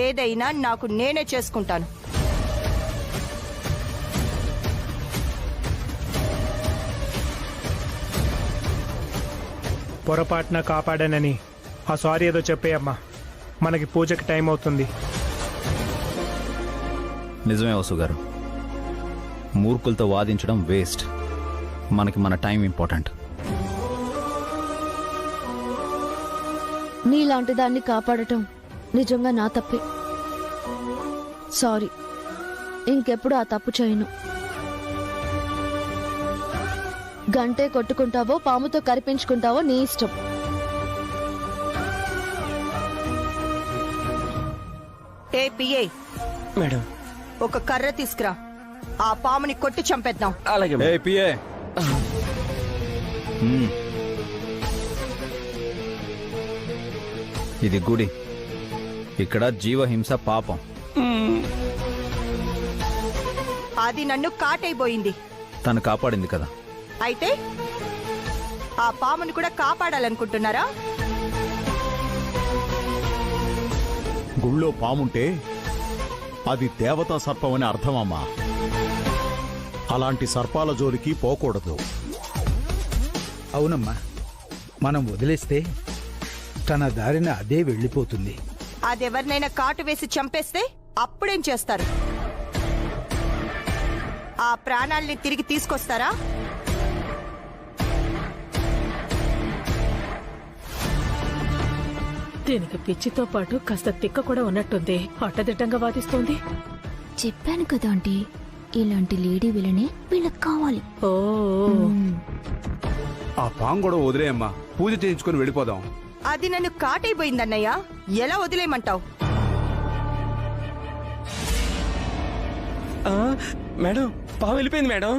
ఏదైనా నాకు నేనే చేసుకుంటాను. పొరపాటున కాపాడానని ఆ సారీ ఏదో చెప్పేయమ్మా. మనకి పూజకి టైం అవుతుంది. నిజమే వసు గారు, మూర్ఖులతో వాదించడం వేస్ట్. మనకి మన టైం ఇంపార్టెంట్. నీలాంటి దాన్ని కాపాడటం నిజంగా నా తప్పే. సారీ. ఇంకెప్పుడు ఆ తప్పు చేయను. గంటే కొట్టుకుంటావో పాముతో కరిపించుకుంటావో నీ ఇష్టం. ఏ పిఏ, మేడం ఒక కర్ర తీసుకురా. ఆ పాముని కొట్టి చంపేద్దాం. అలాగే ఏ పిఏ. ఇది గుడి. ఇక్కడ జీవహింస పాపం. అది నన్ను కాటైపోయింది. తను కాపాడింది కదా. అయితే ఆ పాముని కూడా కాపాడాలనుకుంటున్నారా? గుళ్ళో పాముంటే అది దేవతా సర్పం అని అర్థమమ్మా. అలాంటి సర్పాల జోలికి పోకూడదు. అవునమ్మా, మనం వదిలేస్తే తన దారిన అదే వెళ్ళిపోతుంది. అదెవరినైనా కాటు వేసి చంపేస్తే అప్పుడేం చేస్తారు? ఆ ప్రాణాల్ని తిరిగి తీసుకొస్తారా? దీనికి పిచ్చితో పాటు కాస్త తిక్క కూడా ఉన్నట్టుంది. అట్టదిట్టంగా వాదిస్తోంది. చెప్పాను కదా ఆంటీ, ఇలాంటి లేడీ విలనే వీళ్ళకి కావాలి. ఓ ఆ పాము కూడా వదిలేయమ్మా. పూజ చేయించుకొని వెళ్ళిపోదాం. అది నన్ను కాటైపోయిందన్నయ్య. ఎలా వదిలేయమంటావు? మేడం పాము వెళ్ళిపోయింది మేడం.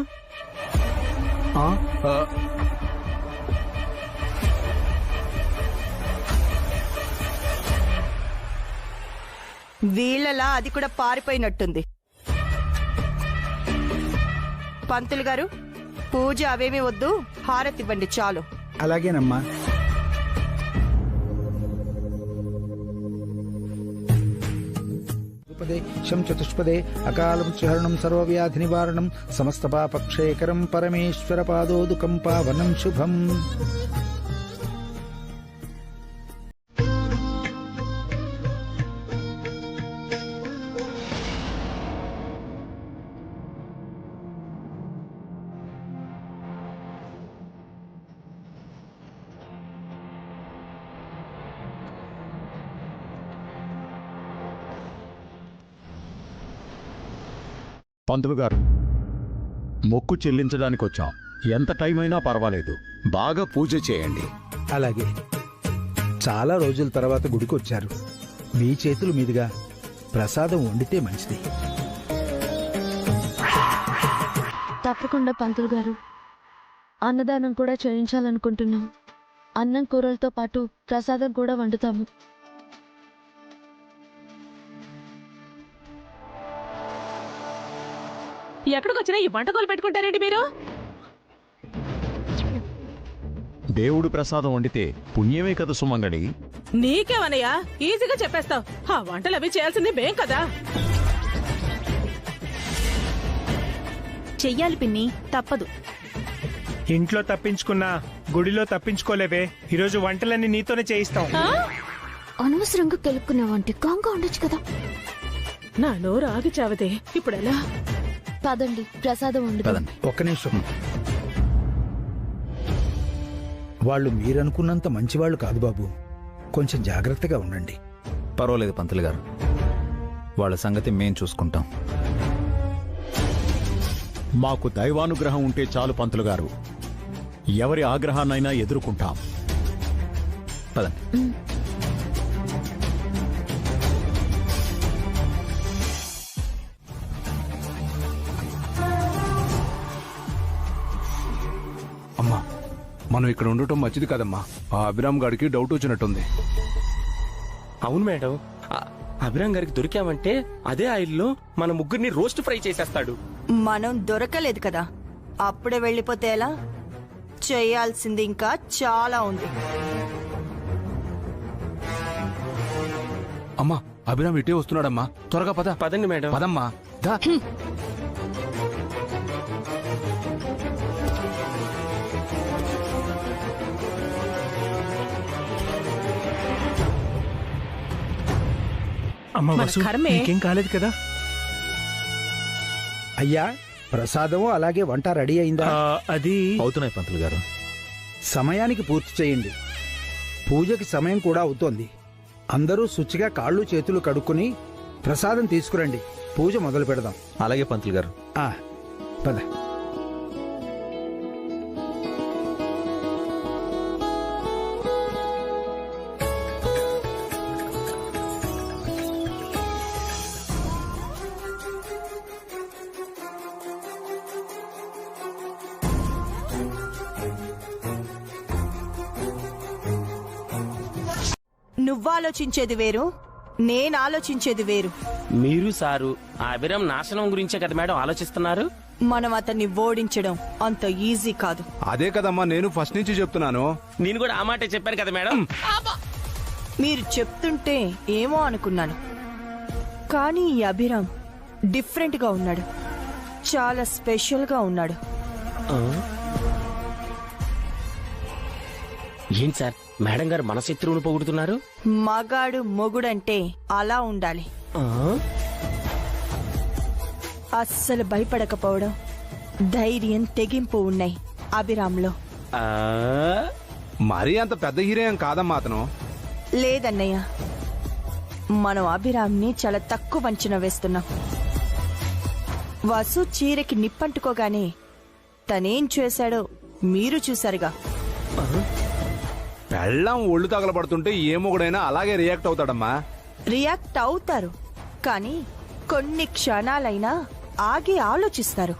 వీళ్ళలా అది కూడా పారిపోయినట్టుంది. పంతులు గారు, పూజ అవేమీ వద్దు, హారతి ఇవ్వండి చాలు. అలాగేనమ్మా. శం చతుష్పదే అకాలం చహరణం సర్వవ్యాధి నివారణం సమస్త పాపక్షేకరం పరమేశ్వర పాదోదుకం పావనం శుభం. పంతులు గారు, మొక్కు చెల్లించడానికి వచ్చాం. ఎంత టైం అయినా పర్వాలేదు, బాగా పూజ చేయండి. అలాగే. చాలా రోజుల తర్వాత గుడికి వచ్చారు. మీ చేతుల మీదుగా ప్రసాదం వండితే మంచిది. తప్పకుండా పంతులు గారు, అన్నదానం కూడా చేయించాలనుకుంటున్నాం. అన్నం కూరలతో పాటు ప్రసాదం కూడా వండుతాము. ఎక్కడికొచ్చినా ఈ వంటకాలు పెట్టుకుంటారేంటి మీరు? దేవుడు ప్రసాదం వండితే పుణ్యమే కదా సుమంగడి. నీకేమన్నయ్యా ఈజీగా చెప్పేస్తావు. ఆ వంటలు అవి చేయాల్సింది మేం కదా. చెయ్యాలి పిన్ని, తప్పదు. ఇంట్లో తప్పించుకున్నా గుడిలో తప్పించుకోలేవే. ఈరోజు వంటలన్నీ నీతోనే చేయిస్తాం. అనవసరంగా కెలుక్కున్నావంటే కాంగా ఉండొచ్చు కదా. నా నోరు ఆగి చావదే. ఇప్పుడెలా? పదండి, ప్రసాదం వండుతాం. ఒక్క నిమిషం. వాళ్ళు మీరనుకున్నంత మంచివాళ్ళు కాదు బాబు. కొంచెం జాగ్రత్తగా ఉండండి. పర్వాలేదు పంతులు గారు, వాళ్ళ సంగతి మేం చూసుకుంటాం. మాకు దైవానుగ్రహం ఉంటే చాలు పంతులు గారు, ఎవరి ఆగ్రహాన్నైనా ఎదుర్కొంటాం. పదండి. అమ్మా, మనం ఇక్కడ ఉండటం మంచిది కదమ్మా. ఆ అభిరామ్ గారికి డౌట్ వచ్చినట్టుంది. అవును మేడం, అభిరామ్ గారికి దొరికామంటే అదే ఆయిల్లో మన ముగ్గురిని రోస్ట్ ఫ్రై చేసేస్తాడు. మనం దొరకలేదు కదా, అప్పుడే వెళ్ళిపోతే ఎలా? చేయాల్సింది ఇంకా చాలా ఉంది. అమ్మా, అభిరామ్ ఇటే వస్తున్నాడమ్మా. త్వరగా పద. పదండి మేడం. పదమ్మా, దా. అమ్మ మన వసు, కర్మే. నీకేం కాలేదు కదా? అయ్యా, ప్రసాదం అలాగే వంట రెడీ అయిందా? అది అవుతున్నాయి పంతులు గారు. సమయానికి పూర్తి చేయండి. పూజకి సమయం కూడా అవుతోంది. అందరూ శుచిగా కాళ్ళు చేతులు కడుక్కుని ప్రసాదం తీసుకురండి. పూజ మొదలు పెడదాం. అలాగే పంతులు గారు. పద. నువ్వాలోచించేది వేరు, నేను ఆలోచించేది వేరు. మీరు సారు ఆ అభిరామ్ నాశనం గురించే కదా మేడం ఆలోచిస్తున్నారు. మనం అతన్ని ఓడించడం అంత ఈజీ కాదు. అదే కదమ్మా నేను ఫస్ట్ నుంచి చెప్తున్నాను. నేను కూడా ఆ మాటే చెప్పాను కదా మేడం. మీరు చెప్తుంటే ఏమో అనుకున్నాను, కానీ ఈ అభిరామ్ డిఫరెంట్ గా ఉన్నాడు. చాలా స్పెషల్ గా ఉన్నాడు. ఏంటి సార్, మేడం గారు మన శత్రువును పొగుడుతున్నారు? మగాడు మొగుడంటే అలా ఉండాలి. అస్సలు భయపడకపోవడం, ధైర్యం, తెగింపు ఉన్నాయి అభిరామ్లో. మరీ అంత పెద్ద హీరోయం కాదమ్మా అతను. లేదన్నయ్య, మనం అభిరామ్ని చాలా తక్కువ అంచనా వేస్తున్నాం. వసు చీరకి నిప్పంటుకోగానే తనేం చేశాడో మీరు చూశారుగా. పెళ్ళం ఒళ్ళు తగలబడుతుంటే ఏ మొగుడైనా అలాగే రియాక్ట్ అవుతాడమ్మా. రియాక్ట్ అవుతారు, కానీ కొన్ని క్షణాలైనా ఆగి ఆలోచిస్తారు.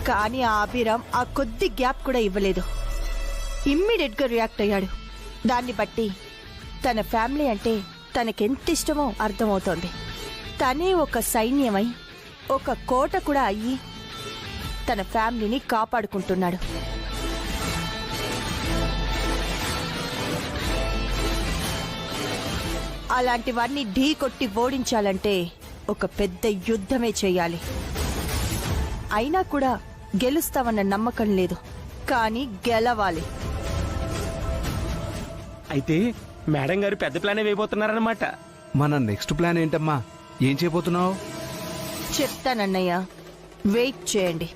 కానీ ఆ అభిరామ్ ఆ కొద్ది గ్యాప్ కూడా ఇవ్వలేదు. ఇమ్మీడియట్ గా రియాక్ట్ అయ్యాడు. దాన్ని బట్టి తన ఫ్యామిలీ అంటే తనకెంత ఇష్టమో అర్థమవుతోంది. తనే ఒక సైన్యమై, ఒక కోట కూడా అయ్యి తన ఫ్యామిలీని కాపాడుకుంటున్నాడు. అలాంటివన్నీ ఢీ కొట్టి ఓడించాలంటే ఒక పెద్ద యుద్ధమే చేయాలి. అయినా కూడా గెలుస్తామన్న నమ్మకం లేదు, కానీ గెలవాలి. అయితే మేడం గారు పెద్ద ప్లానే వేయబోతున్నారన్నమాట. మన నెక్స్ట్ ప్లాన్ ఏంటమ్మా? ఏం చేయబోతున్నావు? చెప్తానన్నయ్య, వెయిట్ చేయండి.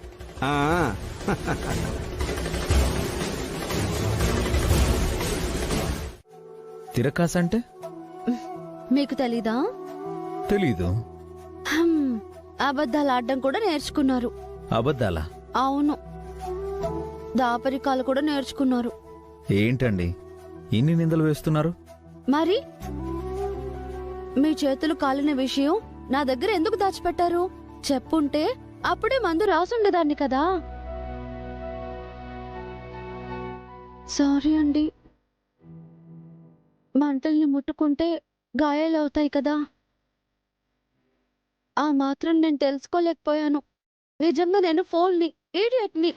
తిరకాసంటే మీకు తెలీదా? తెలీదు. అబద్ధాలు ఆడడం కూడా నేర్చుకున్నారు. అబద్ధాలా? అవును, దాపరికాలు కూడా నేర్చుకున్నారు. ఏంటండి ఇన్ని నిందలు వేస్తున్నారు? మరి మీ చేతులు కాలిన విషయం నా దగ్గర ఎందుకు దాచిపెట్టారు? చెప్పుంటే అప్పుడే మందు రాసుండేదాన్ని కదా. సారీ అండి, మంటల్ని ముట్టుకుంటే గాయాలవుతాయి కదా, ఆ మాత్రం నేను తెలుసుకోలేకపోయాను. నిజంగా నేను ఫోన్ని ఈడియట్ని.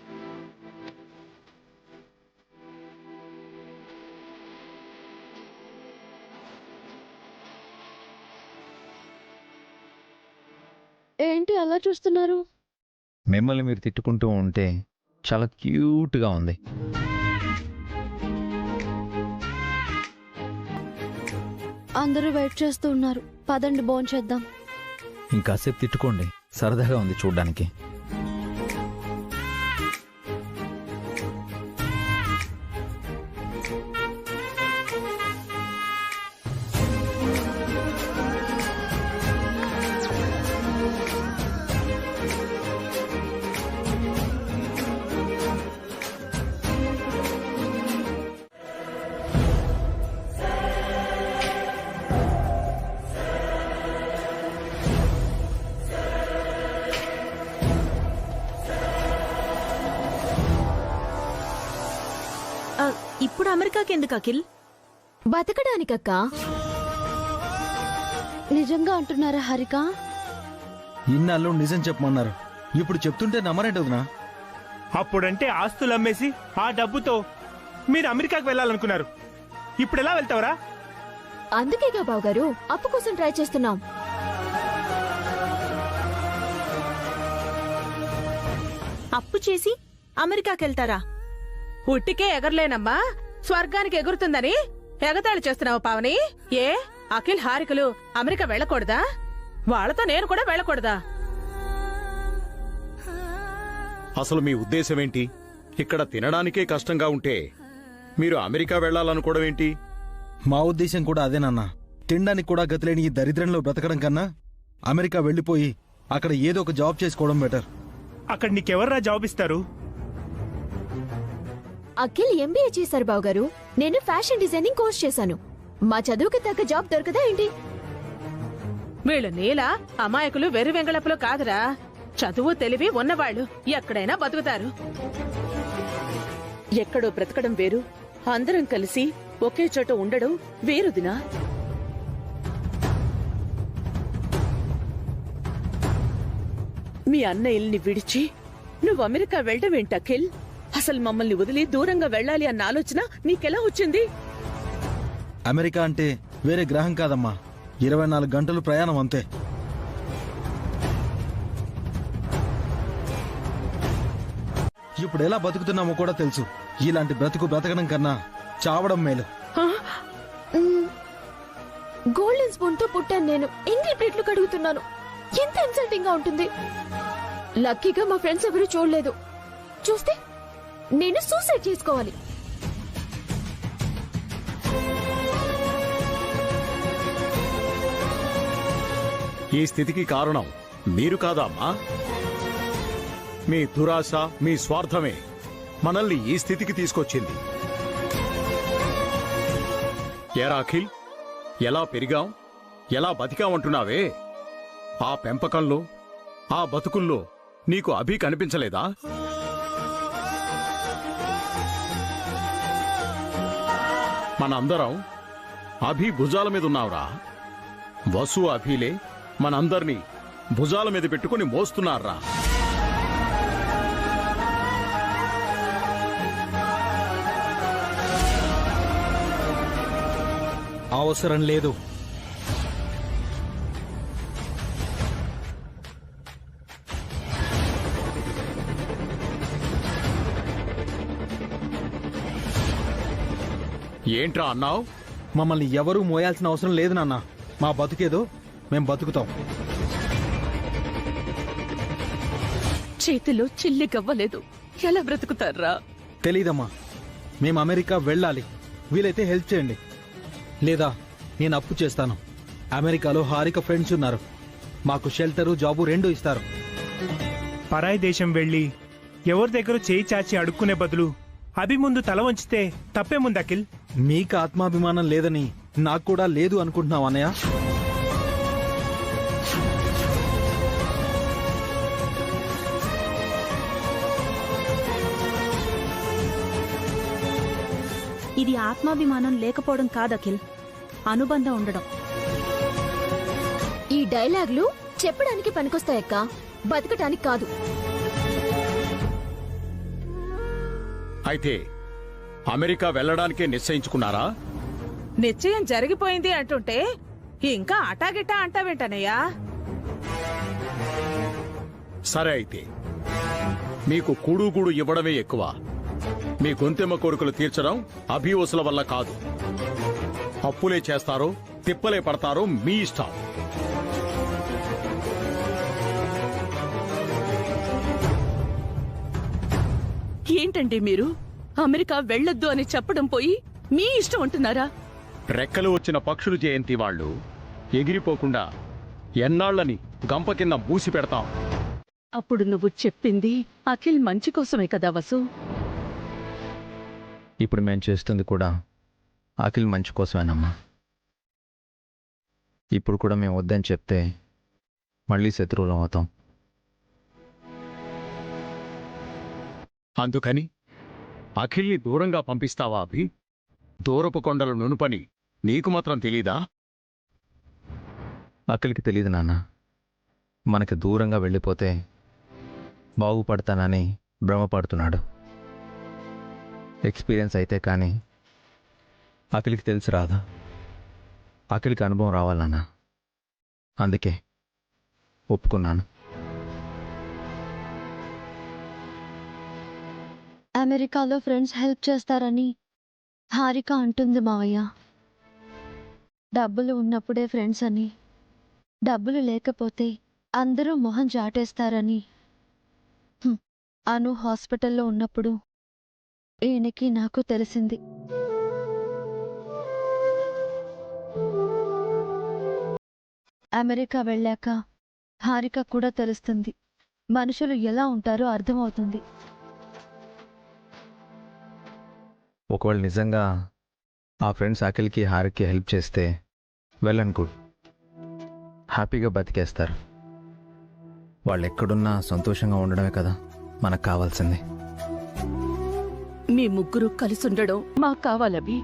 ఏంటి అలా చూస్తున్నారు? మిమ్మల్ని మీరు తిట్టుకుంటూ ఉంటే చాలా క్యూట్గా ఉంది. అందరూ వెయిట్ చేస్తూ ఉన్నారు, పదండి భోంచేద్దాం. ఇంకాసేపు తిట్టుకోండి, సరదాగా ఉంది చూడ్డానికి. ఇప్పుడు అమెరికాకి ఎందుకు అఖిల్? బతకడానికక్క. నిజంగా అంటున్నారా హారిక? ఇన్నాళ్ళు నిజం చెప్పమన్నారు, ఇప్పుడు చెప్తుంటే నమ్మరేంటి వదినా? అప్పుడంటే ఆస్తులు అమ్మేసి ఆ డబ్బుతో మీరు అమెరికాకు వెళ్ళాలనుకున్నారు, ఇప్పుడు ఎలా వెళ్తావరా? అందుకేగా బావగారు అప్పు కోసం ట్రై చేస్తున్నాం. అప్పు చేసి అమెరికాకి వెళ్తారా? ఉట్టికే ఎగరలేనమ్మా, స్వర్గానికి ఎగురుతుందని ఎగతాళి చేస్తున్నావు పావని. ఏ అఖిల్ హారికలు అమెరికా వెళ్ళకూడదా? వాళ్ళతో నేను కూడా వెళ్ళకూడదా? అసలు మీ ఉద్దేశం ఏంటి? ఇక్కడ తినడానికే కష్టంగా ఉంటే మీరు అమెరికా వెళ్లాలనుకోవడం ఏంటి? మా ఉద్దేశం కూడా అదేనన్నా. తినడానికి కూడా గతిలేని ఈ దరిద్రంలో బ్రతకడం కన్నా అమెరికా వెళ్లిపోయి అక్కడ ఏదో ఒక జాబ్ చేసుకోవడం బెటర్. అక్కడ నీకెవర్రా జాబ్ ఇస్తారు? అఖిల్ ఎంబీఏ చేశారు బావగారు, నేను ఫ్యాషన్ డిజైనింగ్ కోర్స్ చేశాను. మా చదువుకి తగ్గ జాబ్ దొరకదా ఏంటి? వీళ్ళు నీలా అమాయకులు వెర్రి వెంగళపులు కాదురా, చదువు తెలివి ఉన్నవాళ్లు ఎక్కడైనా బతుకుతారు. ఎక్కడో బ్రతకడం వేరు, అందరం కలిసి ఒకే చోట ఉండడం వేరుదినా. మీ అన్నయ్యల్ని విడిచి నువ్వు అమెరికా వెళ్ళడం ఏంటి అఖిల్? అసలు మమ్మల్ని వదిలి దూరంగా వెళ్ళాలి అన్న ఆలోచన నీకెలా వచ్చింది? అమెరికా అంటే వేరే గ్రహం కాదమ్మా, 24 గంటలు ప్రయాణం అంతే. ఇప్పుడు ఎలా బతుకుతున్నామో కూడా తెలుసు. ఇలాంటి బ్రతకడం కన్నా చావడం మేలు. గోల్డెన్ స్పూన్ తో పుట్టాను నేను, ఎంగిల్ ప్లేట్లు కడుగుతున్నాను. ఎంత ఇన్సల్టింగ్ గా ఉంటుంది. లక్కీగా మా ఫ్రెండ్స్ ఎవరూ చూడలేదు, చూస్తే నేను సూసైడ్ చేసుకోవాలి. ఈ స్థితికి కారణం మీరు కాదా అమ్మా? మీ దురాశ, మీ స్వార్థమే మనల్ని ఈ స్థితికి తీసుకొచ్చింది. ఏరా అఖిల్, ఎలా పెరిగాం, ఎలా బతికామంటున్నావే? ఆ పెంపకంలో, ఆ బతుకుల్లో నీకు అభి కనిపించలేదా? మనందరం అభి భుజాల మీద ఉన్నావురా. వసు, అభిలే మనందర్నీ భుజాల మీద పెట్టుకుని మోస్తున్నారా. అవసరం లేదు. ఏంట్రా అన్నావు? మమ్మల్ని ఎవరూ మోయాల్సిన అవసరం లేదు నాన్న. మా బతుకేదో మేం బతుకుతాం. చేతిలో చిల్లి గవ్వలేదు, ఎలా బ్రతుకుతారా? తెలీదమ్మా. మేము అమెరికా వెళ్ళాలి. వీలైతే హెల్ప్ చేయండి, లేదా నేను అప్పు చేస్తాను. అమెరికాలో హారిక ఫ్రెండ్స్ ఉన్నారు, మాకు షెల్టరు జాబు రెండూ ఇస్తారు. పరాయి దేశం వెళ్ళి ఎవరి దగ్గర చేయి చాచి అడుక్కునే బదులు అభి ముందు తల వంచితే తప్పేముంది అఖిల్? మీకు ఆత్మాభిమానం లేదని నాకు కూడా లేదు అనుకుంటున్నావు అన్నయ్య? ఇది ఆత్మాభిమానం లేకపోవడం కాదు అఖిల్, అనుబంధం ఉండడం. ఈ డైలాగ్లు చెప్పడానికి పనికొస్తాయక్క, బతకటానికి కాదు. అయితే అమెరికా వెళ్ళడానికే నిశ్చయించుకున్నారా? నిశ్చయం జరిగిపోయింది అంటుంటే ఇంకా అటాగిట్టా అంటావేంటనయ్యా? సరే అయితే మీకు కూడుగూడు ఇవ్వడమే ఎక్కువ. మీ గొంతెమ్మ కోరికలు తీర్చడం అభివసుల వల్ల కాదు. అప్పులే చేస్తారో తిప్పలే పడతారో మీ ఇష్టం. ఏంటండి మీరు అమెరికా వెళ్ళొద్దు అని చెప్పడం పోయి మీ ఇష్టం ఉంటున్నారా? రెక్కలు వచ్చిన పక్షులు జయంతి వాళ్ళు ఎగిరిపోకుండా ఎన్నాళ్ళని గంప కింద మూసి పెడతాం. అప్పుడు నువ్వు చెప్పింది అఖిల్ మంచి కోసమే కదా వసు? ఇప్పుడు మేము చేస్తుంది కూడా అఖిల్ మంచి కోసమేనమ్మా. ఇప్పుడు కూడా మేము వద్దని చెప్తే మళ్ళీ శత్రువులం అవుతాం. అందుకని అఖిల్ని దూరంగా పంపిస్తావా అభి? దూరపు కొండల నునుపని నీకు మాత్రం తెలీదా? అఖిల్కి తెలియదు నాన్న. మనకి దూరంగా వెళ్ళిపోతే బాగుపడతానని భ్రమపడుతున్నాడు. ఎక్స్పీరియన్స్ అయితే కానీ అఖిల్కి తెలిసి రాదా? అఖిల్కి అనుభవం రావాలన్నా. అందుకే ఒప్పుకున్నాను. అమెరికాలో ఫ్రెండ్స్ హెల్ప్ చేస్తారని హారిక అంటుంది మావయ్య. డబ్బులు ఉన్నప్పుడే ఫ్రెండ్స్ అని, డబ్బులు లేకపోతే అందరూ మొహం చాటేస్తారని. అను హాస్పిటల్లో ఉన్నప్పుడు ఈయనకి నాకు తెలిసింది. అమెరికా వెళ్ళాక హారిక కూడా తెలుస్తుంది. మనుషులు ఎలా ఉంటారో అర్థమవుతుంది. ఒకవేళ నిజంగా ఆ ఫ్రెండ్స్ అఖిల్కి హారికి హెల్ప్ చేస్తే వెల్ అండ్ గుడ్, హ్యాపీగా బతికేస్తారు. వాళ్ళు ఎక్కడున్నా సంతోషంగా ఉండడమే కదా మనకు కావాల్సింది. మీ ముగ్గురు కలిసుండడం మాకు కావాలవి.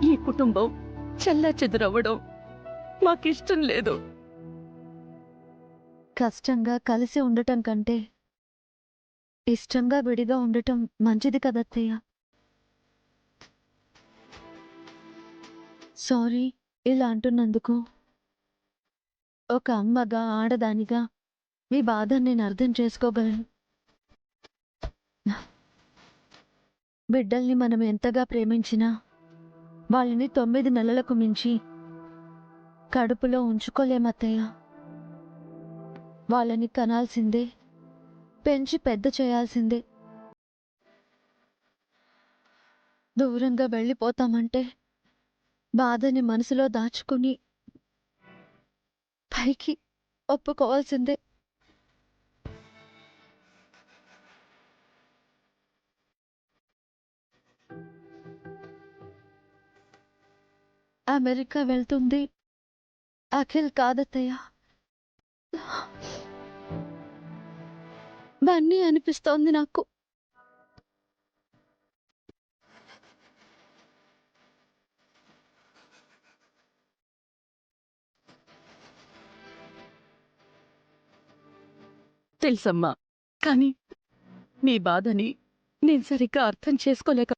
ఈ కుటుంబం చెల్లా చెదురవ్వడం మాకిష్టం లేదు. కష్టంగా కలిసి ఉండటం కంటే ఇష్టంగా విడిగా ఉండటం మంచిది కదత్తయ్య. సారీ ఇలా అంటున్నందుకు. ఒక అమ్మగా, ఆడదానిగా మీ బాధ నేను అర్థం చేసుకోగలను. బిడ్డల్ని మనం ఎంతగా ప్రేమించినా వాళ్ళని 9 నెలలకు మించి కడుపులో ఉంచుకోలేమత్తయ్య. వాళ్ళని కనాల్సిందే, పెంచి పెద్ద చేయాల్సిందే. దూరంగా వెళ్ళిపోతామంటే బాధని మనసులో దాచుకుని పైకి ఒప్పుకోవాల్సిందే. అమెరికా వెళ్తుంది అఖిల్ కాదత్తయ్య. బన్నీ అనిపిస్తోంది నాకు. తెలుసమ్మా, కానీ నీ బాధని నేను సరిగ్గా అర్థం చేసుకోలేక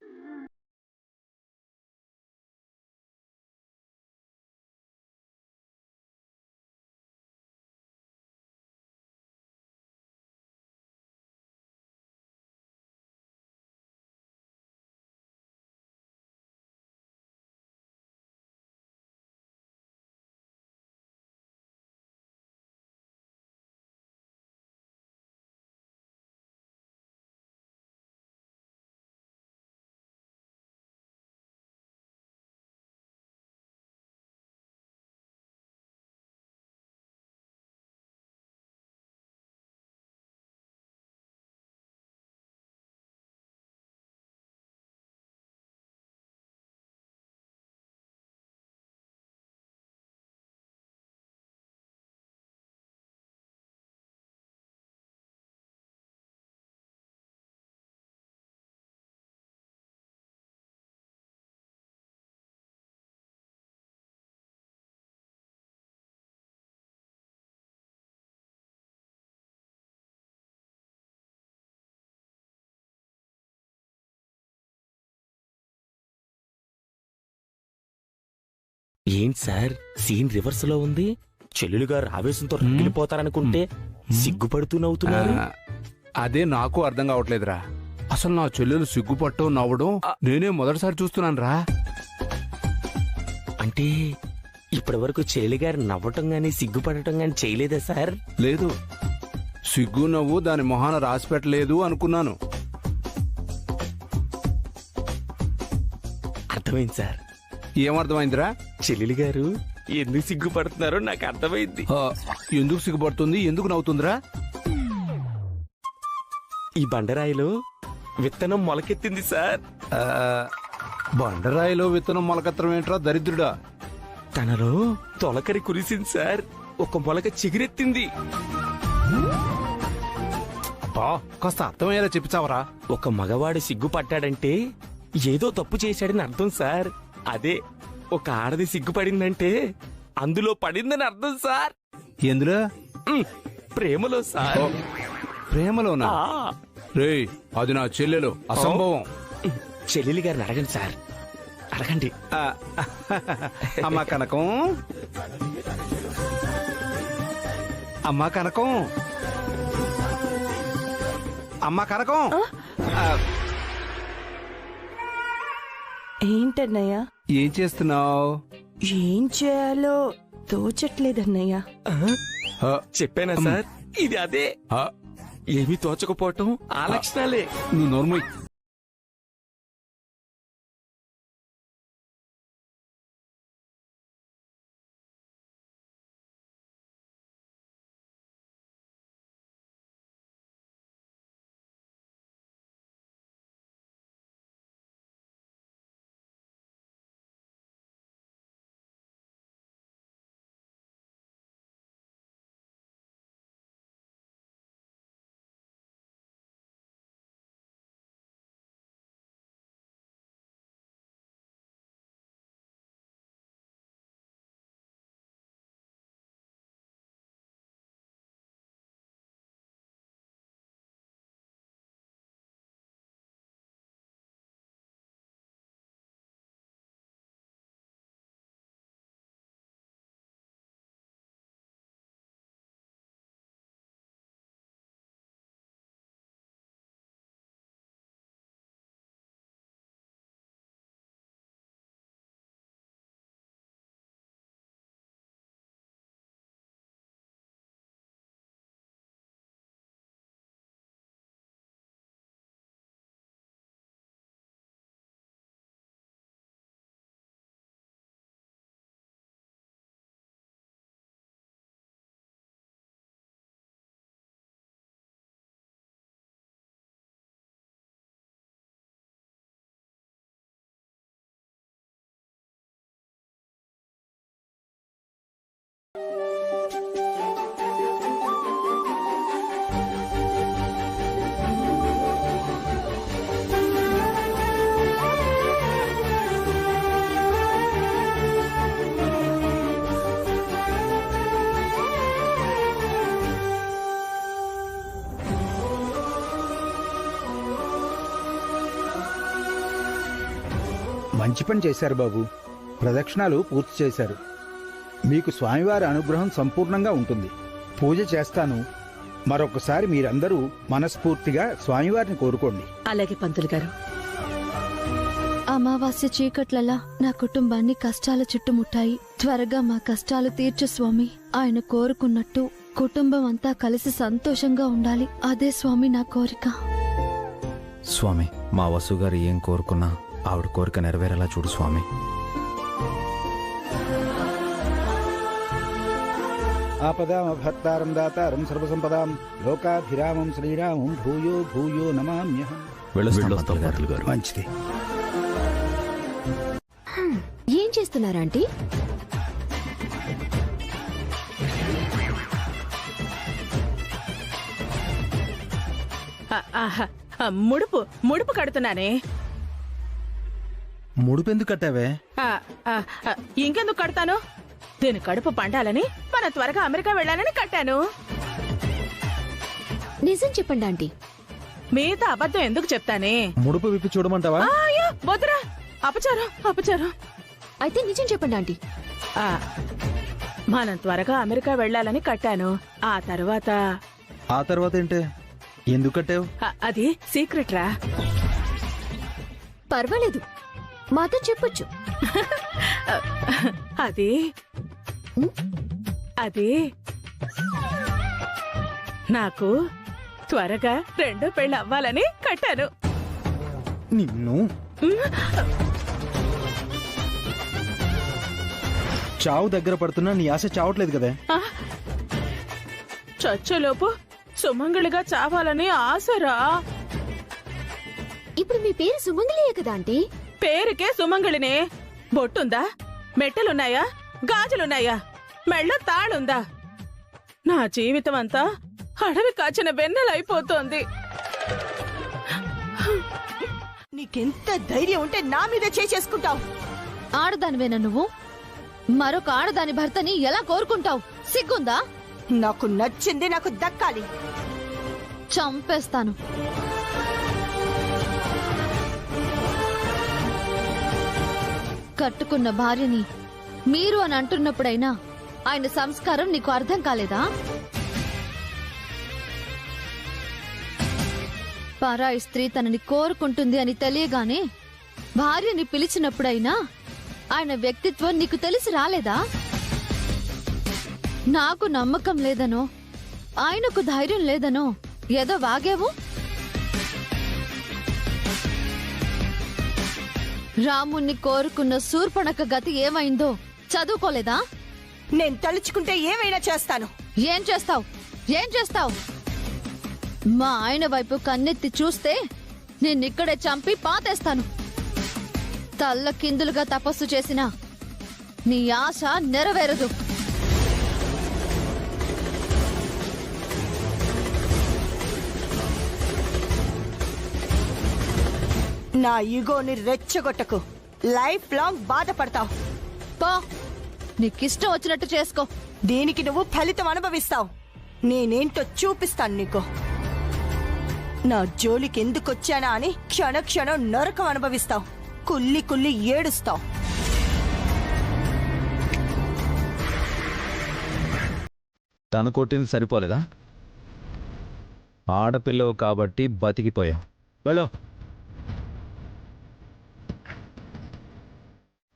ఏంటి సార్ సీన్ రివర్స్ లో ఉంది? చెల్లెలు గారు ఆవేశంతో రగిలిపోతారనుకుంటే సిగ్గుపడుతూ నవ్వుతున్నారు. అదే నాకు అర్థం కావట్లేదురా. అసలు నా చెల్లెలు సిగ్గుపట్టు నవ్వడం నేనే మొదటిసారి చూస్తున్నాను రా. అంటే ఇప్పటి వరకు చెల్లెలి గారు నవ్వటం గాని సిగ్గుపడటం గాని చేయలేదా సార్? లేదు, సిగ్గు నవ్వు దాని మొహాన రాసి పెట్టలేదు అనుకున్నాను. అర్థమైంది సార్. ఏమర్థమైందిరా? చెల్లెలి గారు ఎందుకు సిగ్గుపడుతున్నారో నాకు అర్థమైంది. ఎందుకు సిగ్గుపడుతుంది, ఎందుకు నవ్వుతుందిరా? ఈ బండరాయిలో విత్తనం మొలకెత్తింది సార్. బండరాయిలో విత్తనం మొలకెత్తడం ఏంట్రా దరిద్రుడా? తనలో తొలకరి కురిసింది సార్. ఒక మొలక చిగురెత్తింది. కాస్త అర్థమయ్యేలా చెప్తావరా? ఒక మగవాడు సిగ్గుపడ్డాడంటే ఏదో తప్పు చేశాడని అర్థం సార్. అదే ఒక ఆడది సిగ్గుపడిందంటే అందులో పడిందని అర్థం సార్. ఎందులో? ప్రేమలో సార్. ప్రేమలోనా? రేయ్, అది నా చెల్లెలు, అసంభవం. చెల్లెలి గారిని అడగండి సార్, అడగండి. అమ్మా కనకం, అమ్మా కనకం, అమ్మా కనకం. ఏంటన్నయ్యా? ఏం చేస్తున్నావు? ఏం చేయాలో తోచట్లేదన్నయ్యా. చెప్పానా సార్, ఇది అదే. ఏమీ తోచకపోవటం ఆ లక్షణాలే. నువ్వు నోర్మై. మంచి పని చేశారు బాబు. ప్రదక్షిణాలు పూర్తి చేశారు. మీకు స్వామివారి అనుగ్రహం సంపూర్ణంగా ఉంటుంది. పూజ చేస్తాను. మరొకసారి మీరందరూ మనస్ఫూర్తిగా స్వామివారిని కోరుకోండి. అలాగే పంతులు గారు. అమావాస్య చీకట్లలా నా కుటుంబాన్ని కష్టాలు చుట్టుముట్టాయి. త్వరగా మా కష్టాలు తీర్చు స్వామి. ఆయన కోరుకున్నట్టు కుటుంబం అంతా కలిసి సంతోషంగా ఉండాలి. అదే స్వామి నా కోరిక. స్వామి, మా వసు గారు ఏం కోరుకున్నా ఆవిడ కోరిక నెరవేరేలా చూడు స్వామి. ఆపదామభర్తారం దాతారం సర్వసంపదాం లోకాభిరామం శ్రీరామం భూయో భూయో నమామ్యహం. వెళ్ళొస్తాం పంతులు గారు. మంచిది. ఏం చేస్తున్నారా ఆంటీ? ముడుపు ముడుపు కడుతున్నానే. ముడుపెందుకు కట్టావే? ఇంకెందుకు కడతాను? దీని కడుపు పండాలని మన త్వరగా అమెరికా వెళ్ళాలని కట్టాను. నిజం చెప్పండి ఆంటీ. మిగతా అబద్ధం ఎందుకు చెప్తానే? ముడుపు విప్పి చూడమంటావా? వద్దురా, అపచారం అపచారం. అయితే నిజం చెప్పండి ఆంటీ. ఆ, మనం త్వరగా అమెరికా వెళ్ళాలని కట్టాను. ఆ తర్వాత ఆ తర్వాత ఏంటే? ఎందుకు కట్టావు? అది సీక్రెట్ రా. పర్వాలేదు, మాతో చెప్పొచ్చు. అది అది నాకు త్వరగా రెండో పెళ్లి అవ్వాలని కట్టాను. నిన్ను చావు దగ్గర పడుతున్నా నీ ఆశ చావట్లేదు కదా? చచ్చేలోపు సుమంగళిగా చావాలని ఆశరా. ఇప్పుడు మీ పేరు సుమంగళియే కదా ఆంటీ? పేరుకే సుమంగళినే. బొట్టుందా? మెట్టలున్నాయా? గాజులున్నాయా? మెళ్ళ తాళుందా? నా జీవితం అంతా అడవి కాచిన వెన్నెలైపోతోంది. నీకెంత ధైర్యం ఉంటే నా మీద చేసుకుంటావు? ఆడదానివేనా నువ్వు? మరొక ఆడదాని భర్తని ఎలా కోరుకుంటావు? సిగ్గుందా? నాకు నచ్చింది నాకు దక్కాలి. చంపేస్తాను. కట్టుకున్న భార్యని మీరు అని అంటున్నప్పుడైనా ఆయన సంస్కారం నీకు అర్థం కాలేదా? పరాయి స్త్రీ తనని కోరుకుంటుంది అని తెలియగానే భార్యని పిలిచినప్పుడైనా ఆయన వ్యక్తిత్వం నీకు తెలిసి రాలేదా? నాకు నమ్మకం లేదనో ఆయనకు ధైర్యం లేదనో ఏదో వాగేవు. రాముణ్ణి కోరుకున్న శూర్పణఖ గతి ఏమైందో చదువుకోలేదా? నేను తలుచుకుంటే ఏమైనా చేస్తాను. ఏం చేస్తావు? ఏం చేస్తావు? మా ఆయన వైపు కన్నెత్తి చూస్తే నిన్నిక్కడే చంపి పాతేస్తాను. తల్ల కిందులుగా తపస్సు చేసినా నీ ఆశ నెరవేరదు. నా ఈగోని రెచ్చగొట్టకు. లైఫ్ లాంగ్ బాధపడతావు. పో, నీకిష్టం వచ్చినట్టు చేసుకో. దీనికి నువ్వు ఫలితం అనుభవిస్తావు. నేనేంటో చూపిస్తాను నీకు. నా జోలికి ఎందుకొచ్చానా అని క్షణ క్షణం నరకం అనుభవిస్తావు. కుల్లి కుల్లి ఏడుస్తావు. తను కొట్టింది సరిపోలేదా? ఆడపిల్లవు కాబట్టి బతికిపోయావు. వెళ్ళు.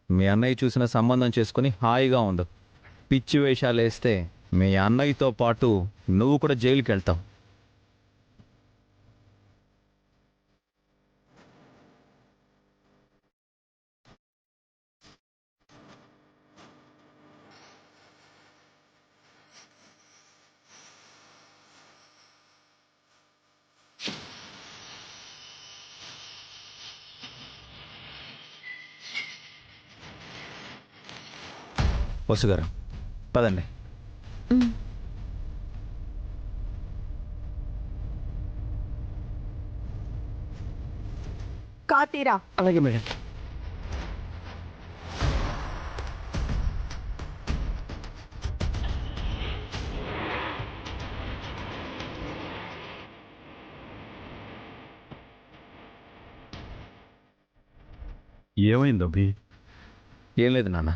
మీ అన్నయ్య చూసిన సంబంధం చేసుకుని హాయిగా ఉండు. పిచ్చి వేషాలు వేస్తే మీ అన్నయ్యతో పాటు నువ్వు కూడా జైలుకి వెళ్తావు. వసుగారు పదండి. కాతీరా. అలాగే మేడం. ఏమైంది అభి? ఏం లేదు నాన్న,